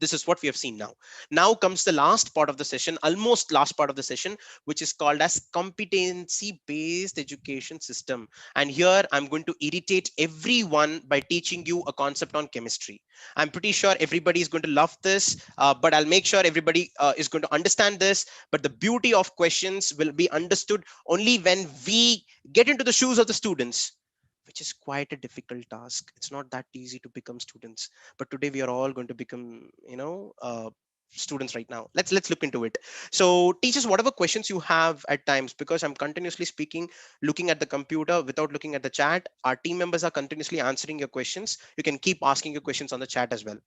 This is what we have seen now. Now comes the last part of the session, almost last part of the session, which is called as competency-based education system. And here I'm going to irritate everyone by teaching you a concept on chemistry. I'm pretty sure everybody is going to love this, but I'll make sure everybody is going to understand this. But the beauty of questions will be understood only when we get into the shoes of the students, which is quite a difficult task. It's not that easy to become students, but today we are all going to become, students right now. Let's look into it. So teachers, whatever questions you have at times, because I'm continuously speaking, looking at the computer without looking at the chat, our team members are continuously answering your questions. You can keep asking your questions on the chat as well.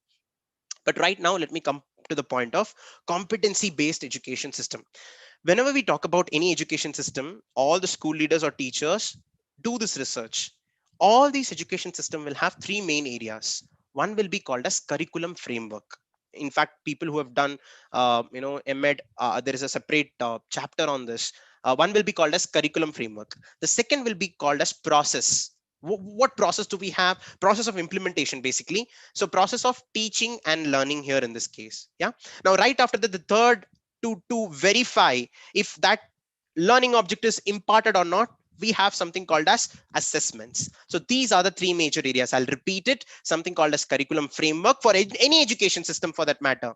But right now, let me come to the point of competency-based education system. Whenever we talk about any education system, all the school leaders or teachers do this research. All these education system will have 3 main areas. One will be called as curriculum framework. In fact, people who have done, MEd, there is a separate chapter on this. One will be called as curriculum framework. The second will be called as process. What process do we have? Process of implementation, basically. So process of teaching and learning here in this case. Yeah. Now, right after that, the third, to verify if that learning object is imparted or not, we have something called as assessments. So these are the three major areas. I'll repeat it. Something called as curriculum framework for any education system for that matter.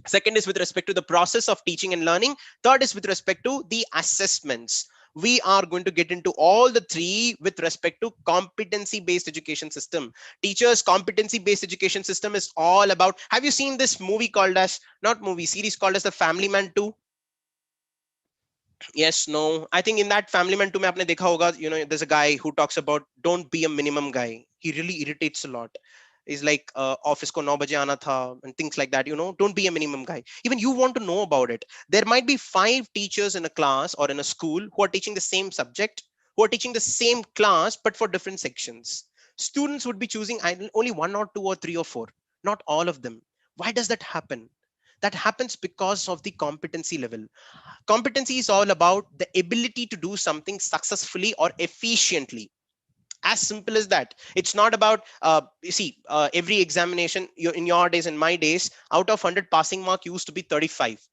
Second is with respect to the process of teaching and learning. Third is with respect to the assessments. We are going to get into all the three with respect to competency based education system. Teachers, competency based education system is all about, have you seen this movie called as, not movie, series called as The Family Man 2? Yes, no. I think in that Family Man 2 mein aapne dekha hoga, there's a guy who talks about don't be a minimum guy. He really irritates a lot. He's like, office ko 9 baje aana tha and things like that. Don't be a minimum guy. Even you want to know about it. There might be 5 teachers in a class or in a school who are teaching the same subject, who are teaching the same class, but for different sections. Students would be choosing only 1 or 2 or 3 or 4, not all of them. Why does that happen? That happens because of the competency level. Competency is all about the ability to do something successfully or efficiently. As simple as that. It's not about, you see, every examination, in your days and my days, out of 100 passing mark used to be 35.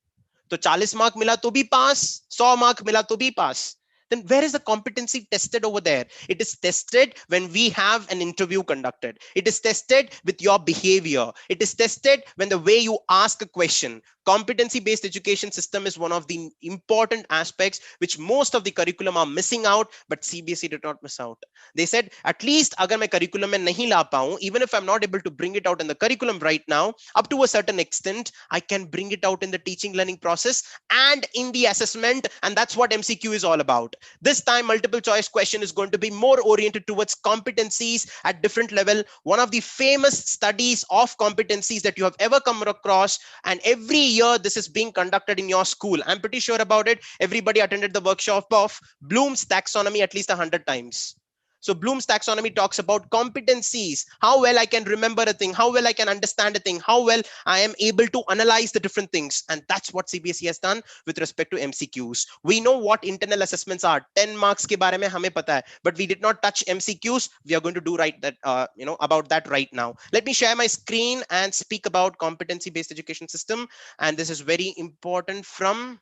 तो 40 mark मिला तो भी pass, 100 mark मिला तो भी pass. Then where is the competency tested over there? It is tested when we have an interview conducted. It is tested with your behavior. It is tested when the way you ask a question. Competency based education system is one of the important aspects which most of the curriculum are missing out, but CBSE did not miss out. They said, at least agar main curriculum mein nahi la paun, even if I'm not able to bring it out in the curriculum right now, up to a certain extent, I can bring it out in the teaching learning process and in the assessment. And that's what MCQ is all about. This time, multiple choice question is going to be more oriented towards competencies at different level. One of the famous studies of competencies that you have ever come across, and every year this is being conducted in your school. I'm pretty sure about it. Everybody attended the workshop of Bloom's taxonomy at least 100 times. So Bloom's taxonomy talks about competencies, how well I can remember a thing, how well I can understand a thing, how well I am able to analyze the different things. And that's what CBSE has done with respect to MCQs. We know what internal assessments are. 10 marks ke bare mein hame pata hai, but we did not touch MCQs. We are going to do about that right now. Let me share my screen and speak about competency-based education system. And this is very important from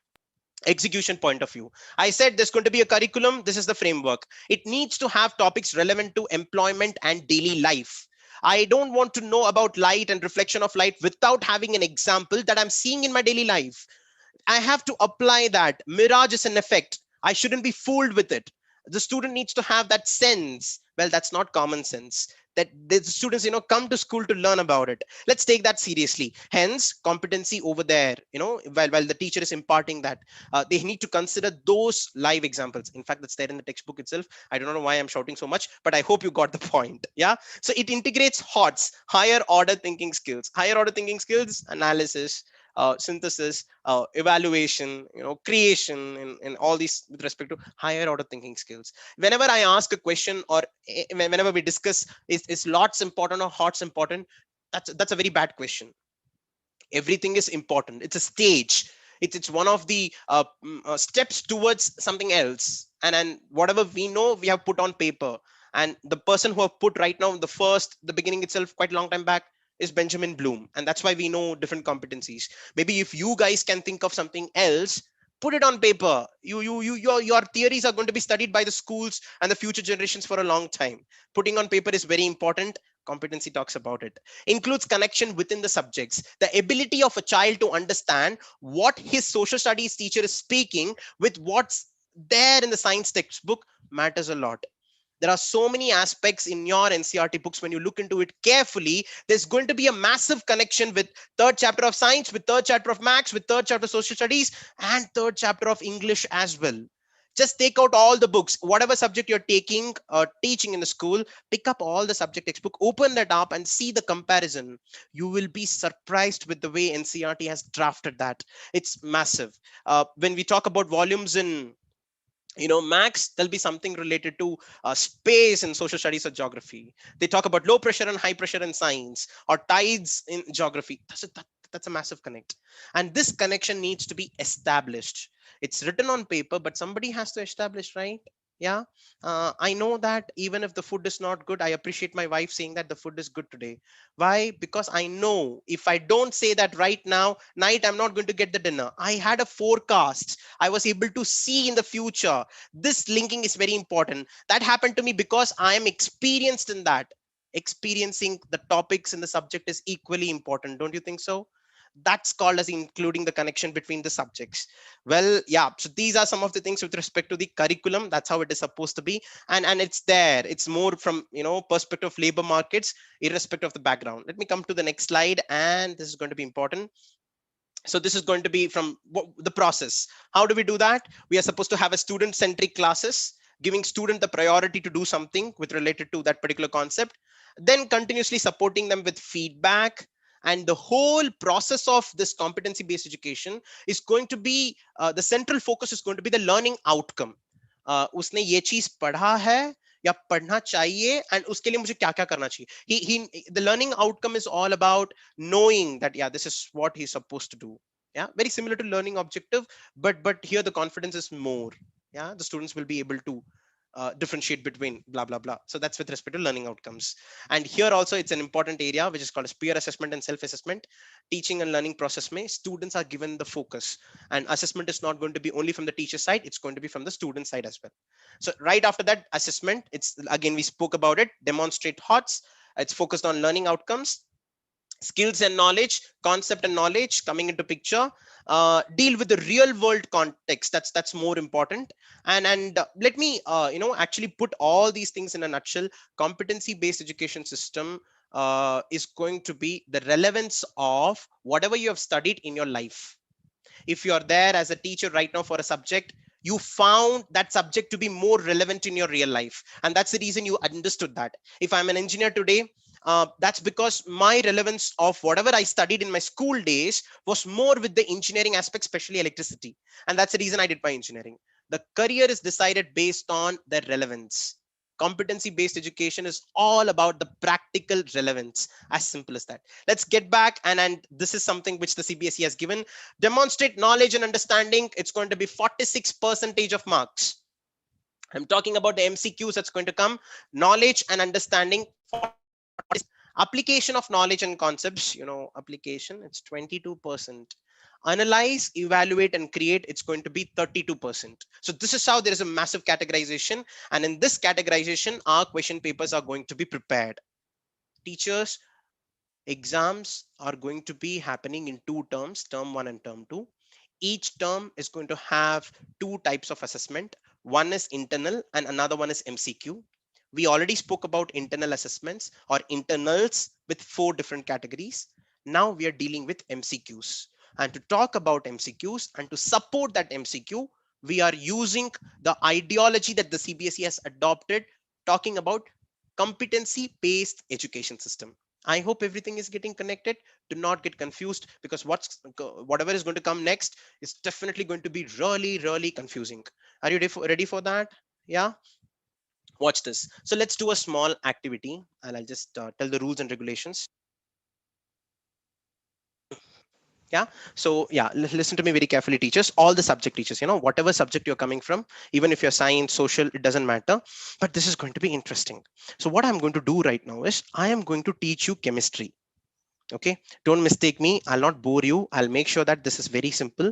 execution point of view. I said there's going to be a curriculum. This is the framework. It needs to have topics relevant to employment and daily life. I don't want to know about light and reflection of light without having an example that I'm seeing in my daily life. I have to apply that. Mirage is an effect. I shouldn't be fooled with it. The student needs to have that sense. Well, that's not common sense. That the students, come to school to learn about it. Let's take that seriously. Hence, competency over there, while the teacher is imparting that, they need to consider those live examples. In fact, that's there in the textbook itself. I don't know why I'm shouting so much, but I hope you got the point. Yeah. So it integrates HOTS, higher order thinking skills, analysis, synthesis, evaluation, creation, and all these with respect to higher order thinking skills. Whenever I ask a question or whenever we discuss, is lots important or HOTS important? That's a very bad question. Everything is important. It's a stage. It's one of the steps towards something else. And whatever we know, we have put on paper. And the person who have put right now the beginning itself, quite a long time back, is Benjamin Bloom. And that's why we know different competencies. Maybe if you guys can think of something else, put it on paper. Your theories are going to be studied by the schools and the future generations for a long time. Putting on paper is very important. Competency talks about it. Includes connection within the subjects. The ability of a child to understand what his social studies teacher is speaking with what's there in the science textbook matters a lot. There are so many aspects in your NCRT books. When you look into it carefully, there's going to be a massive connection with third chapter of science, with third chapter of maths, with third chapter of social studies, and third chapter of English as well. Just take out all the books, whatever subject you're taking or teaching in the school, pick up all the subject textbook, open that up and see the comparison. You will be surprised with the way NCRT has drafted that. It's massive. When we talk about volumes in max, there'll be something related to space in social studies or geography. They talk about low pressure and high pressure in science, or tides in geography. That's a massive connect, and this connection needs to be established. It's written on paper, but somebody has to establish, right? Yeah, I know that even if the food is not good, I appreciate my wife saying that the food is good today. Why? Because I know if I don't say that right now night, I'm not going to get the dinner. I had a forecast. I was able to see in the future. This linking is very important. That happened to me because I am experienced in that. Experiencing the topics in the subject is equally important, don't you think so? That's called as including the connection between the subjects. Well, yeah, so these are some of the things with respect to the curriculum. That's how it is supposed to be. And it's there, it's more from, perspective of labor markets, irrespective of the background. Let me come to the next slide, and this is going to be important. So this is going to be from the process. How do we do that? We are supposed to have a student centric classes, giving student the priority to do something with related to that particular concept, then continuously supporting them with feedback. And the whole process of this competency based education is going to be, the central focus is going to be the learning outcome. उसने ये चीज पढ़ा है या पढ़ना चाहिए, and उसके लिए मुझे क्या क्या करना चाहिए. The learning outcome is all about knowing that, yeah, this is what he's supposed to do. Yeah, very similar to learning objective, but here the confidence is more. Yeah, the students will be able to differentiate between blah blah blah. So that's with respect to learning outcomes. And here also it's an important area which is called as peer assessment and self-assessment. Teaching and learning process may students are given the focus, and assessment is not going to be only from the teacher side, it's going to be from the student side as well. So right after that assessment, it's again, we spoke about it, demonstrate HOTS. It's focused on learning outcomes, skills and knowledge, concept and knowledge coming into picture. Deal with the real world context, that's more important. And let me actually put all these things in a nutshell. Competency based education system is going to be the relevance of whatever you have studied in your life. If you're there as a teacher right now for a subject, you found that subject to be more relevant in your real life, and that's the reason you understood that. If I'm an engineer today, that's because my relevance of whatever I studied in my school days was more with the engineering aspect, especially electricity, and that's the reason I did my engineering. The career is decided based on their relevance. Competency based education is all about the practical relevance, as simple as that. Let's get back, and this is something which the CBSE has given. Demonstrate knowledge and understanding, it's going to be 46% of marks. I'm talking about the MCQs that's going to come. Knowledge and understanding, application of knowledge and concepts, application, it's 22%. Analyze, evaluate, and create, it's going to be 32%. So this is how there is a massive categorization, and in this categorization our question papers are going to be prepared. Teachers, exams are going to be happening in two terms, term 1 and term 2. Each term is going to have two types of assessment. One is internal and another one is MCQ. We already spoke about internal assessments or internals with 4 different categories. Now we are dealing with MCQs. And to talk about MCQs and to support that MCQ, we are using the ideology that the CBSE has adopted, talking about competency-based education system. I hope everything is getting connected. Do not get confused, because whatever is going to come next is definitely going to be really, really confusing. Are you ready for that? Yeah. Watch this. So let's do a small activity, and I'll just tell the rules and regulations. Yeah. So yeah, listen to me very carefully, teachers, all the subject teachers, whatever subject you're coming from, even if you're science, social, it doesn't matter, but this is going to be interesting. So what I'm going to do right now is I am going to teach you chemistry. Okay, don't mistake me, I'll not bore you, I'll make sure that this is very simple.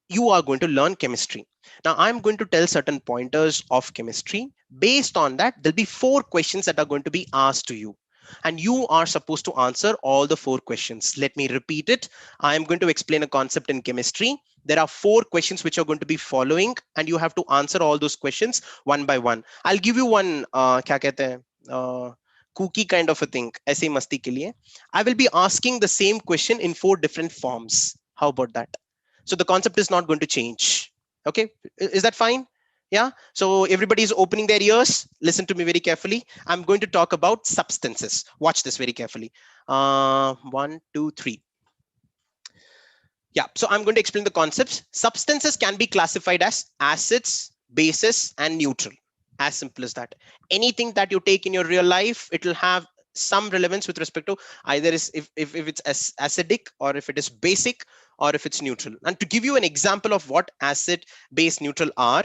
You are going to learn chemistry. Now I'm going to tell certain pointers of chemistry. Based on that, there'll be 4 questions that are going to be asked to you, and you are supposed to answer all the 4 questions. Let me repeat it. I am going to explain a concept in chemistry. There are 4 questions which are going to be following, and you have to answer all those questions one by one. I'll give you one kya kehte hain, cookie kind of a thing, aise hi masti ke liye. I will be asking the same question in 4 different forms. How about that? So the concept is not going to change. Okay, is that fine? Yeah. So everybody is opening their ears. Listen to me very carefully. I'm going to talk about substances. Watch this very carefully. 1, 2, 3. Yeah. So I'm going to explain the concepts. Substances can be classified as acids, bases, and neutral. As simple as that. Anything that you take in your real life, it will have some relevance with respect to either is if it's acidic, or if it is basic, or if it's neutral. And to give you an example of what acid, base, neutral are,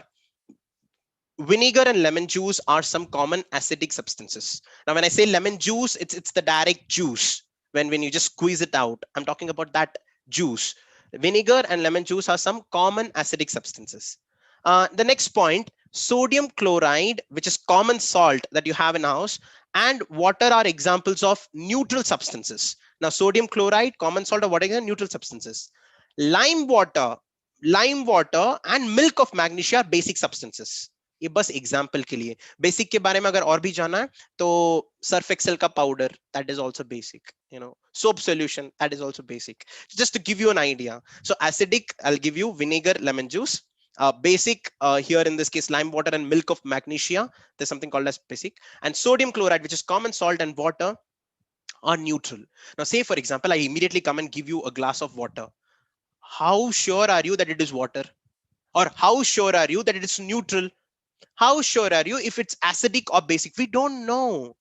vinegar and lemon juice are some common acidic substances. Now, when I say lemon juice, it's the direct juice. When you just squeeze it out, I'm talking about that juice. Vinegar and lemon juice are some common acidic substances. The next point, sodium chloride, which is common salt that you have in house, and water are examples of neutral substances. Now, sodium chloride, common salt, or what are neutral substances? Lime water, and milk of magnesia are basic substances. ये बस example के लिए, basic के बारे में अगर और भी जाना है तो सर्फ एक्सेल का powder, that is also basic, soap solution, that is also basic, just to give you an idea. So acidic, I'll give you vinegar, lemon juice. Basic, here in this case, lime water and milk of magnesia, there's something called as basic. And sodium chloride, which is common salt, and water are neutral. Now say for example, I immediately come and give you a glass of water. How sure are you that it is water? Or how sure are you that it is neutral? How sure are you if it's acidic or basic? We don't know.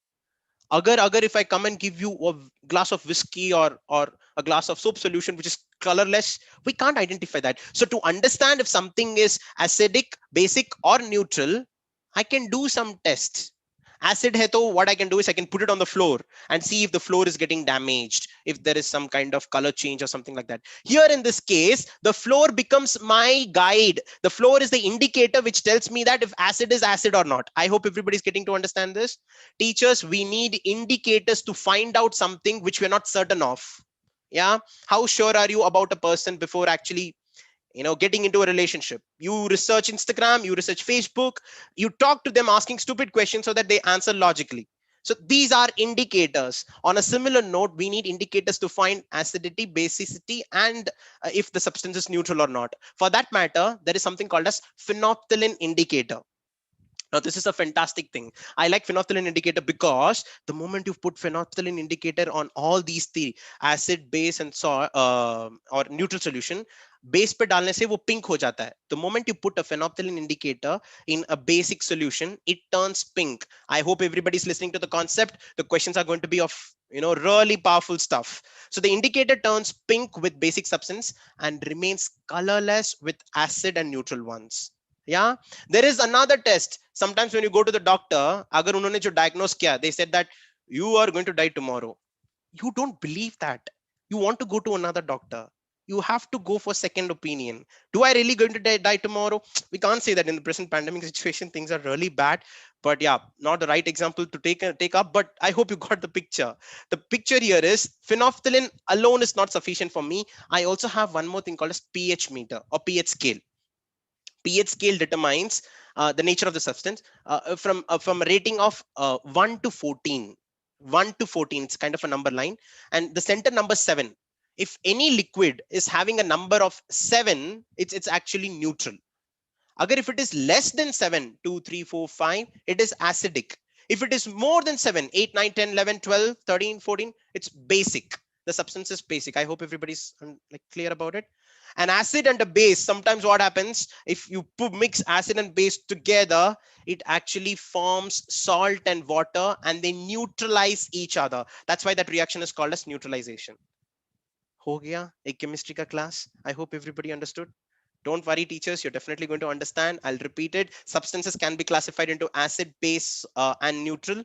Agar if I come and give you a glass of whiskey or a glass of soap solution which is colorless, we can't identify that. So to understand if something is acidic, basic, or neutral, I can do some tests. Acid hai to what I can do is I can put it on the floor and see if the floor is getting damaged, if there is some kind of color change or something like that. Here in this case, the floor becomes my guide. The floor is the indicator which tells me that if acid is acid or not. I hope everybody's getting to understand this. Teachers, we need indicators to find out something which we're not certain of. Yeah. How sure are you about a person before actually getting into a relationship? You research Instagram, you research Facebook, you talk to them asking stupid questions so that they answer logically. So these are indicators. On a similar note, we need indicators to find acidity, basicity, and if the substance is neutral or not. For that matter, there is something called as phenolphthalein indicator. Now, this is a fantastic thing. I like phenolphthalein indicator because the moment you put phenolphthalein indicator on all these three, acid, base, and or neutral solution, base पे डालने से वो pink हो जाता है. The moment you put a phenolphthalein indicator in a basic solution, it turns pink. I hope everybody's listening to the concept. The questions are going to be of really powerful stuff. So the indicator turns pink with basic substance and remains colorless with acid and neutral ones. Yeah. There is another test. Sometimes when you go to the doctor, agar unhone jo diagnose kiya, they said that you are going to die tomorrow. You don't believe that. You want to go to another doctor. You have to go for second opinion. Do I really going to die tomorrow? We can't say that in the present pandemic situation, things are really bad. But yeah, not the right example to take up. But I hope you got the picture. The picture here is phenolphthalein alone is not sufficient for me. I also have one more thing called as pH meter or pH scale. pH scale determines the nature of the substance from a rating of 1 to 14. 1 to 14, it's kind of a number line, and the center number 7. If any liquid is having a number of 7, it's actually neutral. Agar if it is less than 7, 2, 3, 4, 5, it is acidic. If it is more than 7, 8, 9, 10, 11, 12, 13, 14, it's basic. The substance is basic. I hope everybody's like clear about it. An acid and a base, sometimes what happens if you mix acid and base together, it actually forms salt and water and they neutralize each other. That's why that reaction is called as neutralization. Ho gaya ek chemistry ka class. I hope everybody understood. Don't worry, teachers, you're definitely going to understand. I'll repeat it. Substances can be classified into acid, base, and neutral.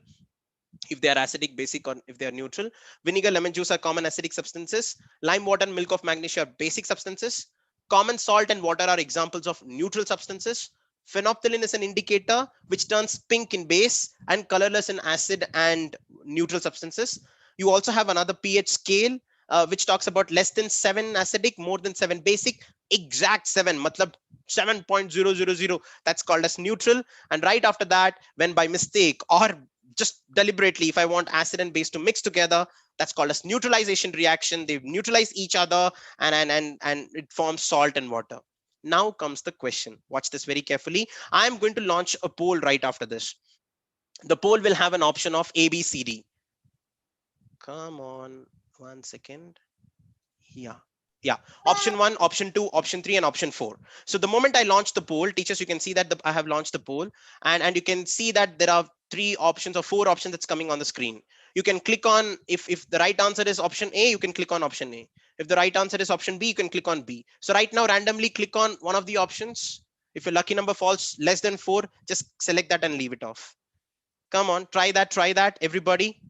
If they are acidic, basic, or if they are neutral. Vinegar, lemon juice are common acidic substances. Lime water and milk of magnesia are basic substances. Common salt and water are examples of neutral substances. Phenolphthalein is an indicator which turns pink in base and colorless in acid and neutral substances. You also have another pH scale which talks about less than 7 acidic, more than 7 basic, exact 7, matlab 7.000. That's called as neutral. And right after that, when by mistake or just deliberately, if I want acid and base to mix together, that's called as neutralization reaction. They neutralize each other and it forms salt and water. Now comes the question. Watch this very carefully. I'm going to launch a poll right after this. The poll will have an option of A, B, C, D. Come on, 1 second. Yeah, option 1, option 2, option 3, and option 4. So the moment I launch the poll, teachers, you can see that I have launched the poll, and you can see that there are 3 options or 4 options that's coming on the screen. You can click on, if the right answer is option A, you can click on option A. If the right answer is option B, you can click on B. So right now, randomly click on one of the options. If your lucky number falls less than 4, just select that and leave it off. Come on, try that, everybody.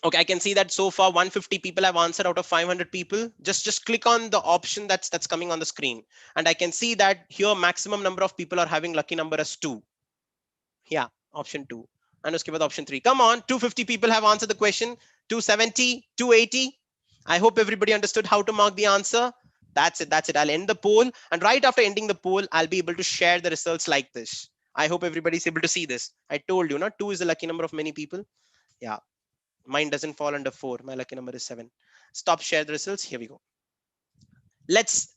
Okay, I can see that so far 150 people have answered out of 500 people. Just click on the option that's coming on the screen, and I can see that here maximum number of people are having lucky number as 2. Yeah, option 2. And uske baad option 3. Come on, 250 people have answered the question. 270, 280. I hope everybody understood how to mark the answer. That's it. I'll end the poll, and right after ending the poll, I'll be able to share the results like this. I hope everybody's able to see this. I told you, 2 is the lucky number of many people. Yeah, mine doesn't fall under 4. My lucky number is 7. Stop share the results. Here we go. Let's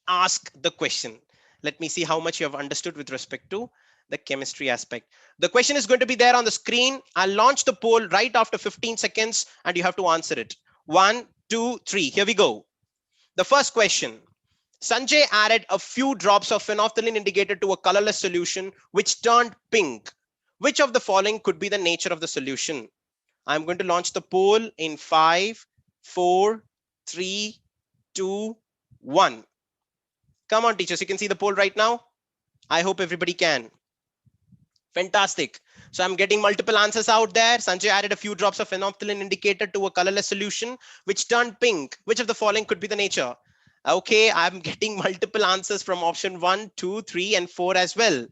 ask the question. Let me see how much you have understood with respect to the chemistry aspect. The question is going to be there on the screen. I'll launch the poll right after 15 seconds and you have to answer it. 1, 2, 3. Here we go. The first question. Sanjay added a few drops of phenolphthalein indicator to a colorless solution which turned pink. Which of the following could be the nature of the solution? I'm going to launch the poll in 5, 4, 3, 2, 1. Come on, teachers. You can see the poll right now. I hope everybody can. Fantastic. So I'm getting multiple answers out there. Sanjay added a few drops of phenolphthalein indicator to a colorless solution which turned pink. Which of the following could be the nature? Okay, I'm getting multiple answers from option 1, 2, 3, and 4 as well.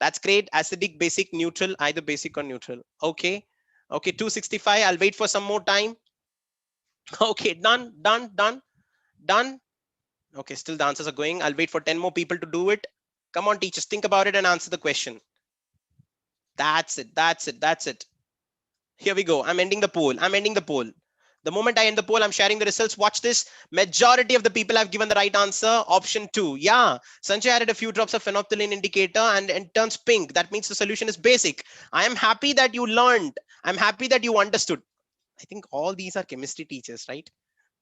That's great. Acidic, basic, neutral, either basic or neutral. Okay. Okay, 265. I'll wait for some more time. Okay, done. Okay, still the answers are going. I'll wait for 10 more people to do it. Come on, teachers, think about it and answer the question. That's it. Here we go. I'm ending the poll. The moment I end the poll, I'm sharing the results. Watch this. Majority of the people have given the right answer. Option 2. Yeah. Sanjay added a few drops of phenolphthalein indicator and turns pink. That means the solution is basic. I am happy that you learned. I'm happy that you understood. I think all these are chemistry teachers, right?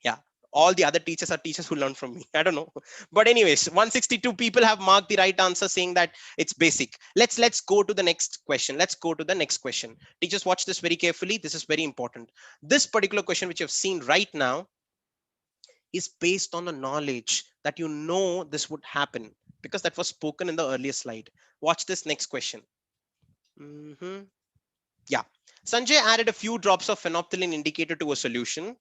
Yeah. All the other teachers are teachers who learn from me. I don't know. But anyways, 162 people have marked the right answer saying that it's basic. Let's go to the next question. Teachers, watch this very carefully. This is very important. This particular question which you've seen right now is based on the knowledge that you know this would happen because that was spoken in the earlier slide. Watch this next question. Yeah. Sanjay added a few drops of phenolphthalein indicator to a solution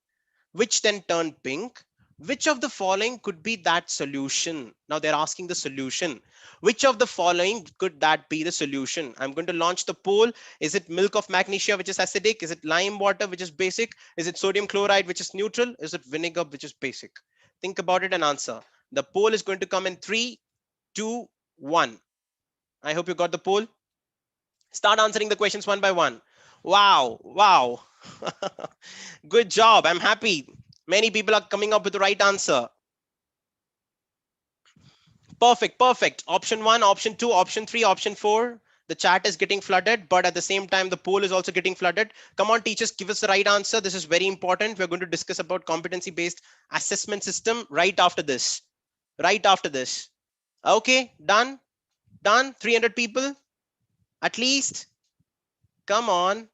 which then turned pink. Which of the following could be that solution? Now they're asking the solution. Which of the following could that be the solution? I'm going to launch the poll. Is it milk of magnesia, which is acidic? Is it lime water, which is basic? Is it sodium chloride, which is neutral? Is it vinegar, which is basic? Think about it and answer. The poll is going to come in 3, 2, 1. I hope you got the poll. Start answering the questions one by one. Wow. Good job. I'm happy. Many people are coming up with the right answer. Perfect. Option 1, option 2, option 3, option 4. The chat is getting flooded, but at the same time, the poll is also getting flooded. Come on, teachers, give us the right answer. This is very important. We're going to discuss about competency-based assessment system right after this. Okay, done. 300 people at least. Come on.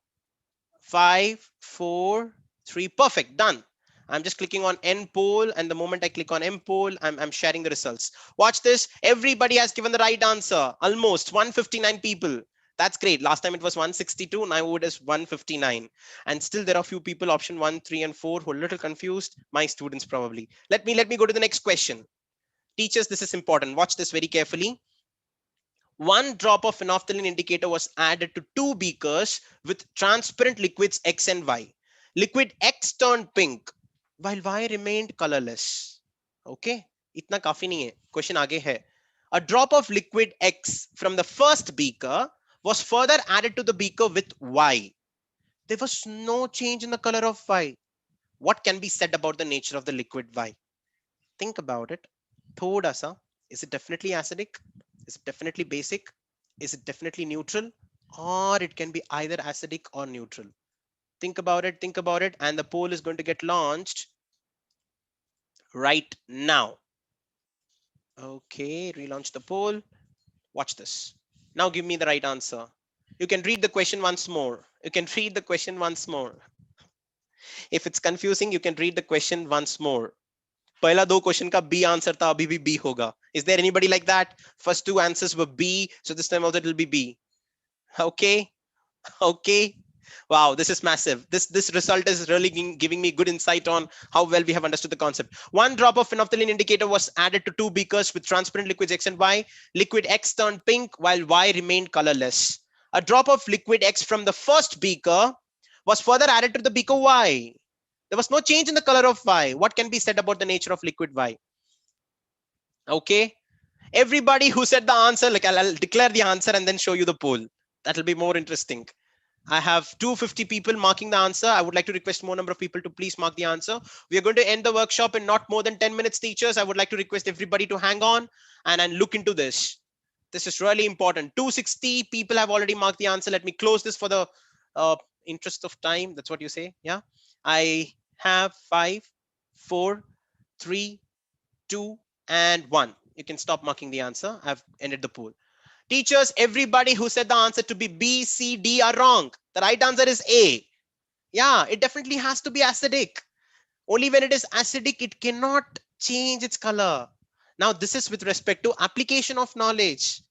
5, 4, 3. Perfect. Done. I'm just clicking on end poll, and the moment I click on end poll, I'm sharing the results. Watch this. Everybody has given the right answer. Almost 159 people. That's great. Last time it was 162. Now it is 159. And still there are a few people, option 1, 3, and 4, who are a little confused. My students probably. Let me go to the next question. Teachers, this is important. Watch this very carefully. 1 drop of phenolphthalein indicator was added to 2 beakers with transparent liquids X and Y. Liquid X turned pink while Y remained colorless. Okay, itna kafi nahi hai. Question aage hai. A drop of liquid X from the first beaker was further added to the beaker with Y. There was no change in the color of Y. What can be said about the nature of the liquid Y? Think about it. Thoda sa. Is it definitely acidic? Is it definitely basic? Is it definitely neutral? Or it can be either acidic or neutral. Think about it. And the poll is going to get launched right now. Okay, relaunch the poll. Watch this. Now give me the right answer. You can read the question once more. If it's confusing, you can read the question once more. पहला 2 question का B answer था, अभी भी B होगा. Is there anybody like that? First two answers were B, so this time also it will be B. Okay. Okay. Wow, this is massive. This result is really giving me good insight on how well we have understood the concept. One drop of phenolphthalein indicator was added to two beakers with transparent liquids X and Y. Liquid X turned pink while Y remained colorless. A drop of liquid X from the first beaker was further added to the beaker Y. There was no change in the color of Y. What can be said about the nature of liquid Y? Okay. Everybody who said the answer, like I'll declare the answer and then show you the poll. That'll be more interesting. I have 250 people marking the answer. I would like to request more number of people to please mark the answer. We are going to end the workshop in not more than 10 minutes, teachers. I would like to request everybody to hang on and look into this. This is really important. 260 people have already marked the answer. Let me close this for the interest of time. That's what you say. Yeah. I have 5, 4, 3, 2, and 1. You can stop marking the answer. I've ended the poll. Teachers, everybody who said the answer to be B, C, D are wrong. The right answer is A. Yeah, it definitely has to be acidic. Only when it is acidic, it cannot change its color. Now, this is with respect to application of knowledge.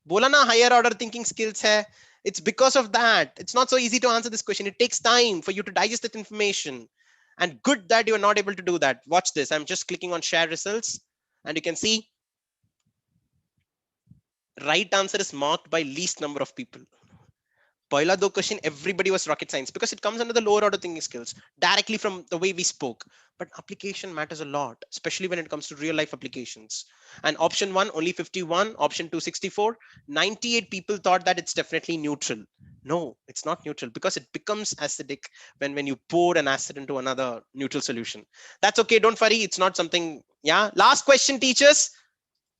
Bola na higher order thinking skills hai. It's because of that. It's not so easy to answer this question. It takes time for you to digest that information. And good that you're not able to do that. Watch this. I'm just clicking on share results. And you can see right answer is marked by least number of people. Paila do question, everybody was rocket science because it comes under the lower order thinking skills directly from the way we spoke. But application matters a lot, especially when it comes to real life applications. And option 1, only 51, option 2, 64. 98 people thought that it's definitely neutral. No, it's not neutral because it becomes acidic when you pour an acid into another neutral solution. That's okay. Don't worry. It's not something. Yeah. Last question, teachers.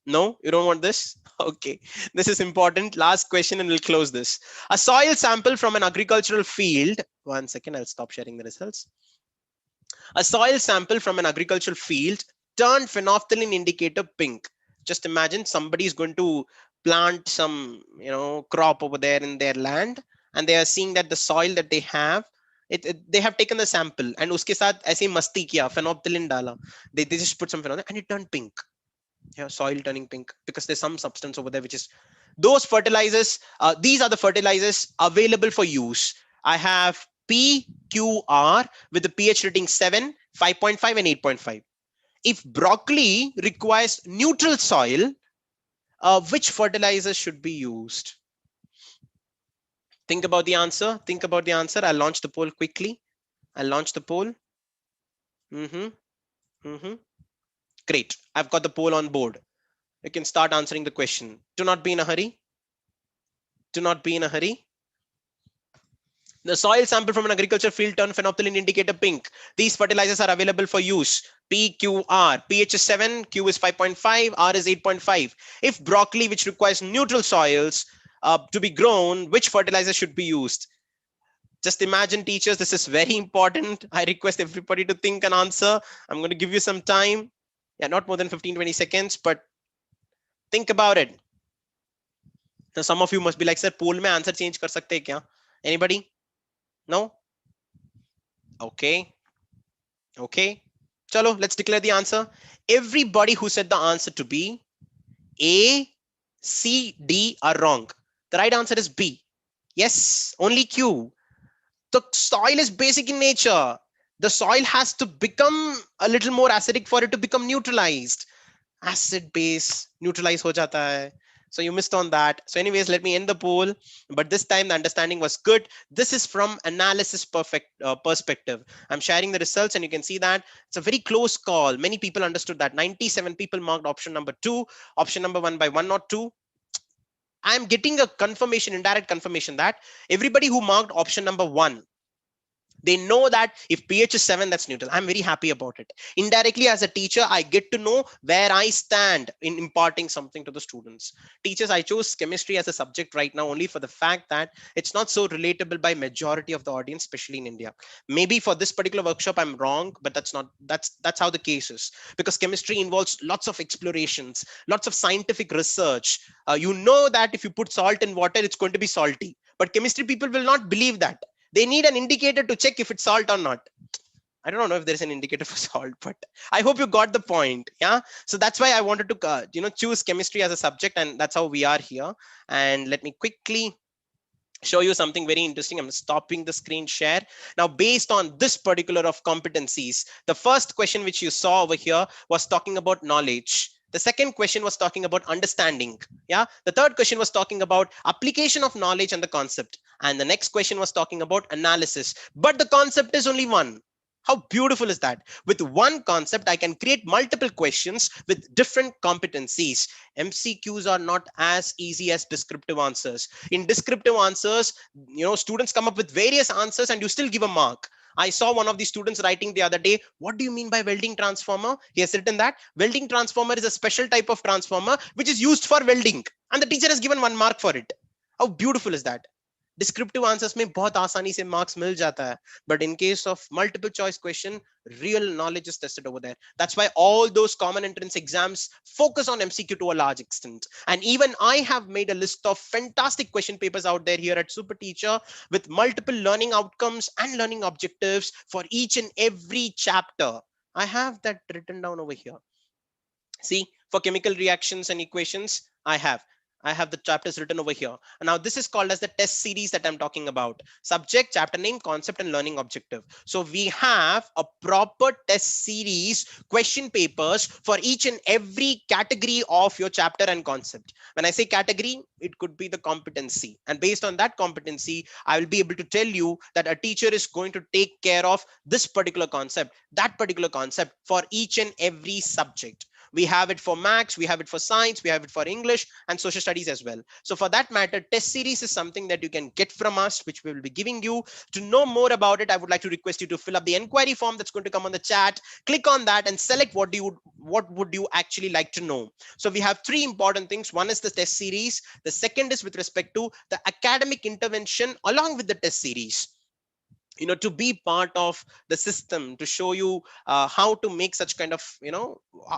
No, you don't want this? Okay, this is important. Last question and we'll close this. A soil sample from an agricultural field. 1 second, I'll stop sharing the results. A soil sample from an agricultural field turned phenolphthalein indicator pink. Just imagine somebody is going to plant some, crop over there in their land, and they are seeing that the soil that they have, they have taken the sample and uske sath aise hi masti kiya, phenolphthalein dala. They just put some phenolphthalein and it turned pink. Yeah, soil turning pink because there's some substance over there which is those fertilizers. These are the fertilizers available for use. I have PQR with the pH rating 7, 5.5 and 8.5. If broccoli requires neutral soil, which fertilizer should be used? Think about the answer. Think about the answer. I'll launch the poll quickly. I'll launch the poll. Great. I've got the poll on board. You can start answering the question. Do not be in a hurry. Do not be in a hurry. The soil sample from an agriculture field turned phenolphthalein indicator pink. These fertilizers are available for use. PQR. pH is 7, Q is 5.5, R is 8.5. If broccoli, which requires neutral soils to be grown, which fertilizer should be used? Just imagine, teachers, this is very important. I request everybody to think and answer. I'm going to give you some time. Yeah, not more than 15-20 seconds, but think about it. Now, some of you must be like, sir, poll mein answer change kar sakte hai kya? Anybody? No? Okay. Okay. Chalo, let's declare the answer. Everybody who said the answer to be A, C, D are wrong. The right answer is B. Yes, only Q. The soil is basic in nature. The soil has to become a little more acidic for it to become neutralized. Acid base neutralize ho jata hai. So you missed on that. So anyways, let me end the poll. But this time the understanding was good. This is from analysis perspective. I'm sharing the results and you can see that it's a very close call. Many people understood that. 97 people marked option number 2, option number 1 by 1 or 2. I'm getting a confirmation, indirect confirmation that everybody who marked option number 1, they know that if pH is 7, that's neutral. I'm very happy about it. Indirectly, as a teacher, I get to know where I stand in imparting something to the students. Teachers, I chose chemistry as a subject right now only for the fact that it's not so relatable by majority of the audience, especially in India. Maybe for this particular workshop, I'm wrong, but that's how the case is. Because chemistry involves lots of explorations, lots of scientific research. You know that if you put salt in water, it's going to be salty. But chemistry people will not believe that. They need an indicator to check if it's salt or not. I don't know if there's an indicator for salt, but I hope you got the point. Yeah. So that's why I wanted to, choose chemistry as a subject, and that's how we are here. And let me quickly show you something very interesting. I'm stopping the screen share. Now, based on this particular of competencies, the first question which you saw over here was talking about knowledge. The second question was talking about understanding. Yeah. The third question was talking about application of knowledge and the concept. And the next question was talking about analysis. But the concept is only one. How beautiful is that? With one concept, I can create multiple questions with different competencies. MCQs are not as easy as descriptive answers. In descriptive answers, students come up with various answers and you still give a mark. I saw one of the students writing the other day, what do you mean by welding transformer? He has written that welding transformer is a special type of transformer which is used for welding, and the teacher has given 1 mark for it. How beautiful is that? Descriptive answers में बहुत आसानी से marks मिल जाता है, but in case of multiple choice question, real knowledge is tested over there. That's why all those common entrance exams focus on MCQ to a large extent. And even I have made a list of fantastic question papers out there here at Super Teacher with multiple learning outcomes and learning objectives for each and every chapter. I have that written down over here. See, for chemical reactions and equations, I have the chapters written over here. And now this is called as the test series that I'm talking about. Subject, chapter name, concept, and learning objective. So we have a proper test series, question papers for each and every category of your chapter and concept. When I say category, it could be the competency. And based on that competency, I will be able to tell you that a teacher is going to take care of this particular concept, that particular concept for each and every subject. We have it for maths, we have it for science, we have it for English and social studies as well. So for that matter, test series is something that you can get from us, which we will be giving you. To know more about it, I would like to request you to fill up the inquiry form that's going to come on the chat. Click on that and select what would you actually like to know. So we have three important things. One is the test series. The second is with respect to the academic intervention along with the test series, to be part of the system, to show you how to make such kind of,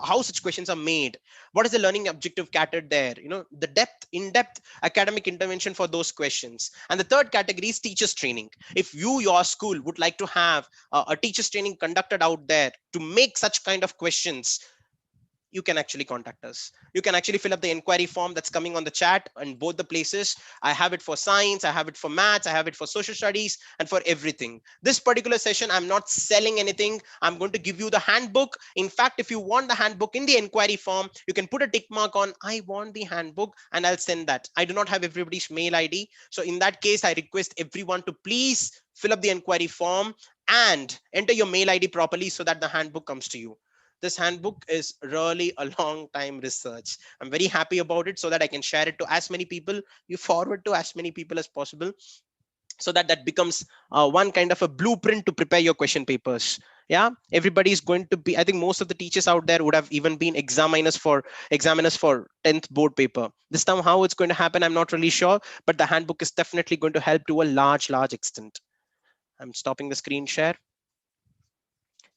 how such questions are made. What is the learning objective catered there? The in-depth academic intervention for those questions. And the third category is teachers training. If your school would like to have a teachers training conducted out there to make such kind of questions, you can actually contact us. You can actually fill up the inquiry form that's coming on the chat in both the places. I have it for science, I have it for maths, I have it for social studies, and for everything. This particular session, I'm not selling anything. I'm going to give you the handbook. In fact, if you want the handbook in the inquiry form, you can put a tick mark on I want the handbook and I'll send that. I do not have everybody's mail ID. So in that case, I request everyone to please fill up the inquiry form and enter your mail ID properly so that the handbook comes to you. This handbook is really a long time research. I'm very happy about it so that I can share it to as many people, you forward to as many people as possible, so that that becomes one kind of a blueprint to prepare your question papers. Yeah, everybody is going to be, I think most of the teachers out there would have even been examiners for 10th board paper. This time how it's going to happen, I'm not really sure, but the handbook is definitely going to help to a large extent. I'm stopping the screen share.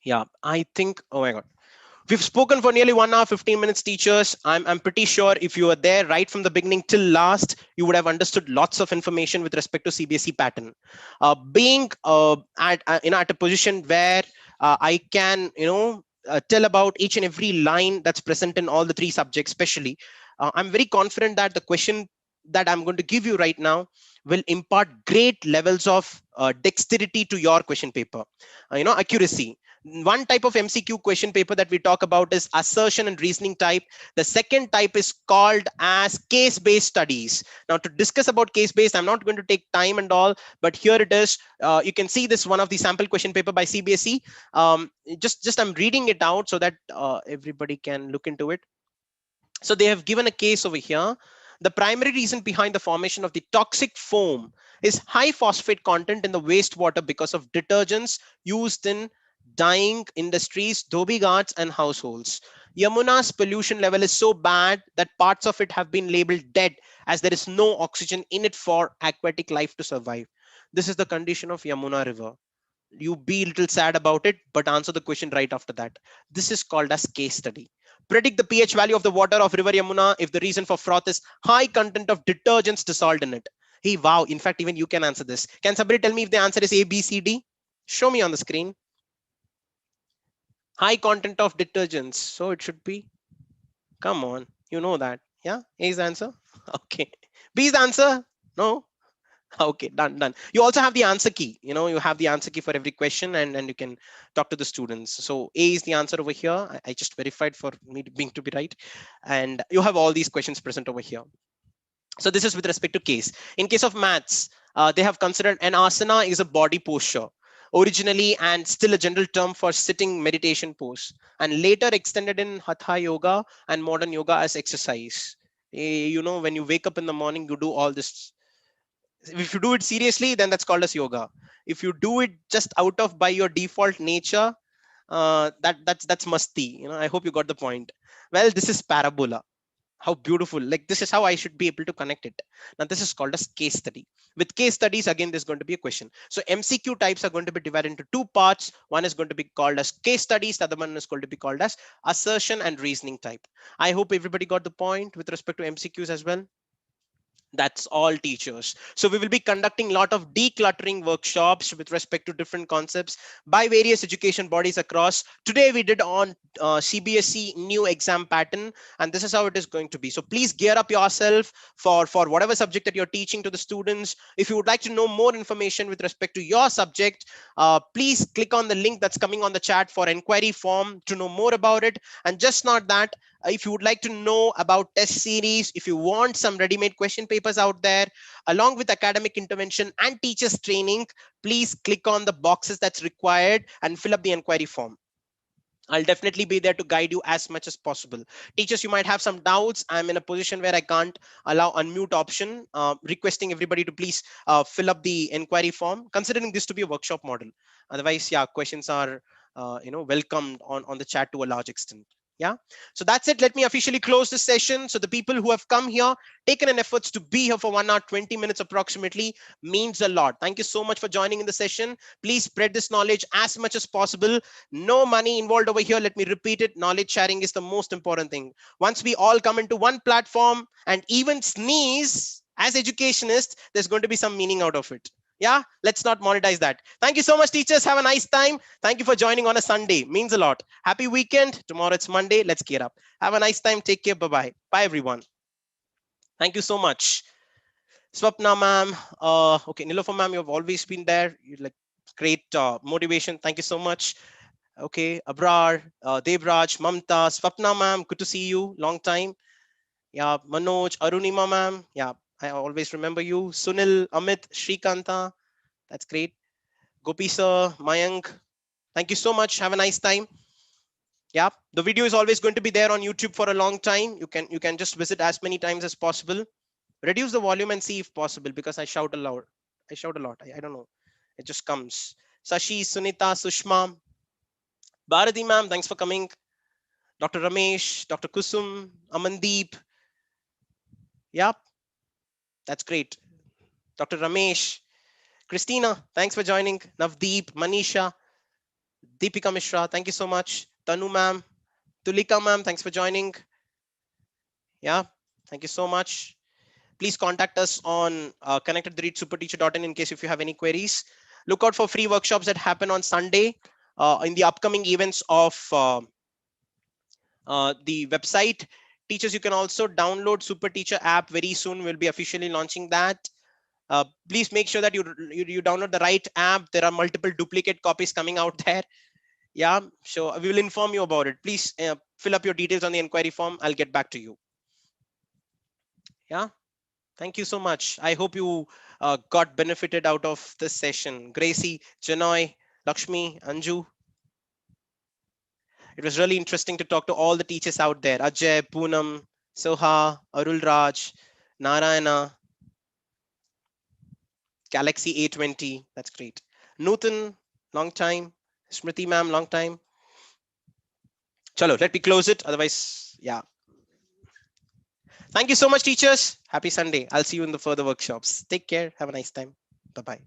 Yeah, I think, oh my God. We've spoken for nearly 1 hour, 15 minutes, teachers. I'm pretty sure if you were there right from the beginning till last, you would have understood lots of information with respect to CBSE pattern. Being at a position where I can, tell about each and every line that's present in all the three subjects, especially, I'm very confident that the question that I'm going to give you right now will impart great levels of dexterity to your question paper, accuracy. One type of MCQ question paper that we talk about is assertion and reasoning type. The second type is called as case-based studies. Now, to discuss about case-based, I'm not going to take time and all, but here it is. You can see this one of the sample question paper by CBSE. Just I'm reading it out so that everybody can look into it. So they have given a case over here. The primary reason behind the formation of the toxic foam is high phosphate content in the wastewater because of detergents used in dyeing industries, dhobi ghats, and households. Yamuna's pollution level is so bad that parts of it have been labeled dead as there is no oxygen in it for aquatic life to survive. This is the condition of Yamuna River. You be a little sad about it, but answer the question right after that. This is called as case study. Predict the pH value of the water of River Yamuna if the reason for froth is high content of detergents dissolved in it. Hey, wow. In fact, even you can answer this. Can somebody tell me if the answer is A, B, C, D? Show me on the screen. High content of detergents. So it should be, come on, you know that. Yeah, A is the answer. Okay. B is the answer. No. Okay, done. You also have the answer key. You have the answer key for every question, and you can talk to the students. So A is the answer over here. I just verified for me being to be right. And you have all these questions present over here. So this is with respect to case. In case of maths, they have considered an asana is a body posture, originally and still a general term for sitting meditation pose, and later extended in hatha yoga and modern yoga as exercise. When you wake up in the morning, you do all this. If you do it seriously, then that's called as yoga. If you do it just out of by your default nature, that's masti. I hope you got the point. Well, this is parabola. How beautiful. Like, this is how I should be able to connect it. Now this is called as case study. With case studies, again, there's going to be a question. So MCQ types are going to be divided into two parts. One is going to be called as case studies, the other one is going to be called as assertion and reasoning type. I hope everybody got the point with respect to MCQs as well. That's all, teachers. So we will be conducting a lot of decluttering workshops with respect to different concepts by various education bodies across. Today we did on CBSE new exam pattern, and this is how it is going to be. So please gear up yourself for whatever subject that you're teaching to the students. If you would like to know more information with respect to your subject, please click on the link that's coming on the chat for inquiry form to know more about it. And just not that, if you would like to know about test series, if you want some ready-made question papers out there, along with academic intervention and teachers training, please click on the boxes that's required and fill up the inquiry form. I'll definitely be there to guide you as much as possible. Teachers, you might have some doubts. I'm in a position where I can't allow unmute option, requesting everybody to please fill up the inquiry form, considering this to be a workshop model. Otherwise, yeah, questions are welcomed on the chat to a large extent. Yeah, so that's it. Let me officially close this session. So the people who have come here, taken an efforts to be here for 1 hour 20 minutes approximately, means a lot. Thank you so much for joining in the session. Please spread this knowledge as much as possible. No money involved over here. Let me repeat it. Knowledge sharing is the most important thing. Once we all come into one platform and even sneeze as educationists, there's going to be some meaning out of it. Yeah, let's not monetize that. Thank you so much, teachers. Have a nice time. Thank you for joining on a Sunday. Means a lot. Happy weekend. Tomorrow it's Monday. Let's gear up. Have a nice time. Take care. Bye-bye. Bye, everyone. Thank you so much. Swapna ma'am. Okay, Nilofa ma'am, you've always been there. You like great motivation. Thank you so much. Okay, Abrar, Devraj, Mamta, Swapna ma'am, good to see you. Long time. Yeah, Manoj, Arunima ma'am. Yeah, I always remember you. Sunil, Amit, Shrikanta. That's great. Gopi sir, Mayank. Thank you so much. Have a nice time. Yeah, the video is always going to be there on YouTube for a long time. You can just visit as many times as possible. Reduce the volume and see if possible, because I shout a lot. I don't know. It just comes. Sashi, Sunita, Sushma, Bharati ma'am, thanks for coming. Dr. Ramesh, Dr. Kusum, Amandeep. Yep, that's great. Dr. Ramesh, Christina, thanks for joining. Navdeep, Manisha, Deepika Mishra, thank you so much. Tanu ma'am, Tulika ma'am, thanks for joining. Yeah, thank you so much. Please contact us on connect@superteacher.in in case if you have any queries. Look out for free workshops that happen on Sunday in the upcoming events of the website. Teachers, you can also download Super Teacher app very soon. We'll be officially launching that. Please make sure that you download the right app. There are multiple duplicate copies coming out there. Yeah, so we will inform you about it. Please fill up your details on the inquiry form. I'll get back to you. Yeah, thank you so much. I hope you got benefited out of this session. Gracie, Janoy, Lakshmi, Anju. It was really interesting to talk to all the teachers out there. Ajay, Poonam, Soha, Arul Raj, Narayana, Galaxy A20. That's great. Nutan, long time. Smriti ma'am, long time. Chalo, let me close it. Otherwise, yeah. Thank you so much, teachers. Happy Sunday. I'll see you in the further workshops. Take care. Have a nice time. Bye-bye.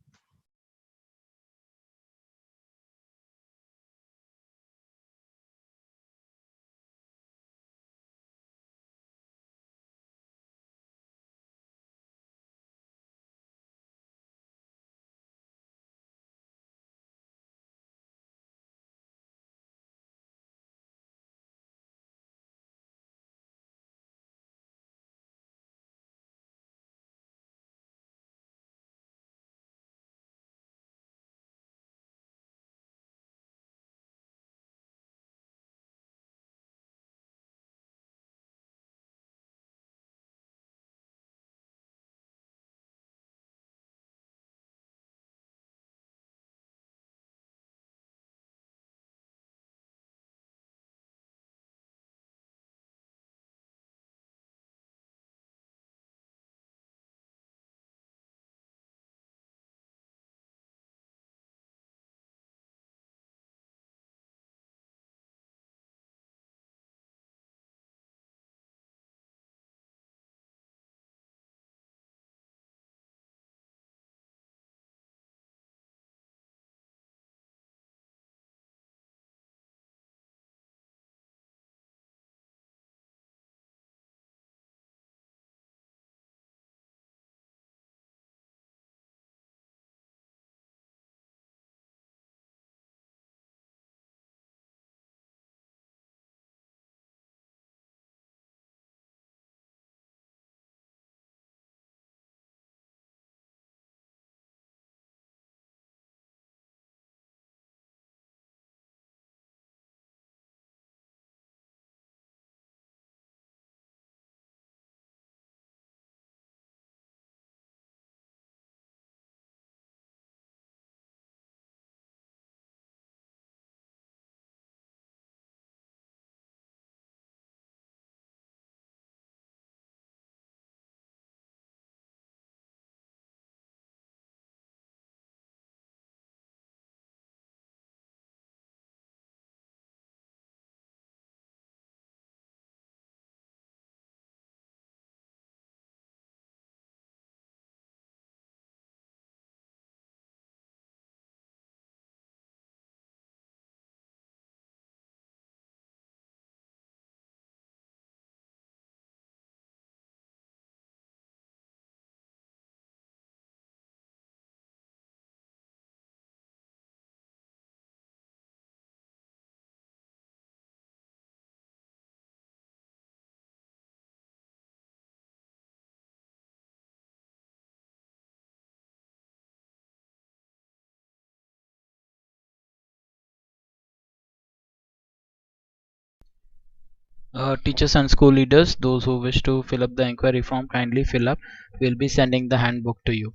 Teachers and school leaders, those who wish to fill up the inquiry form, kindly fill up. We'll be sending the handbook to you.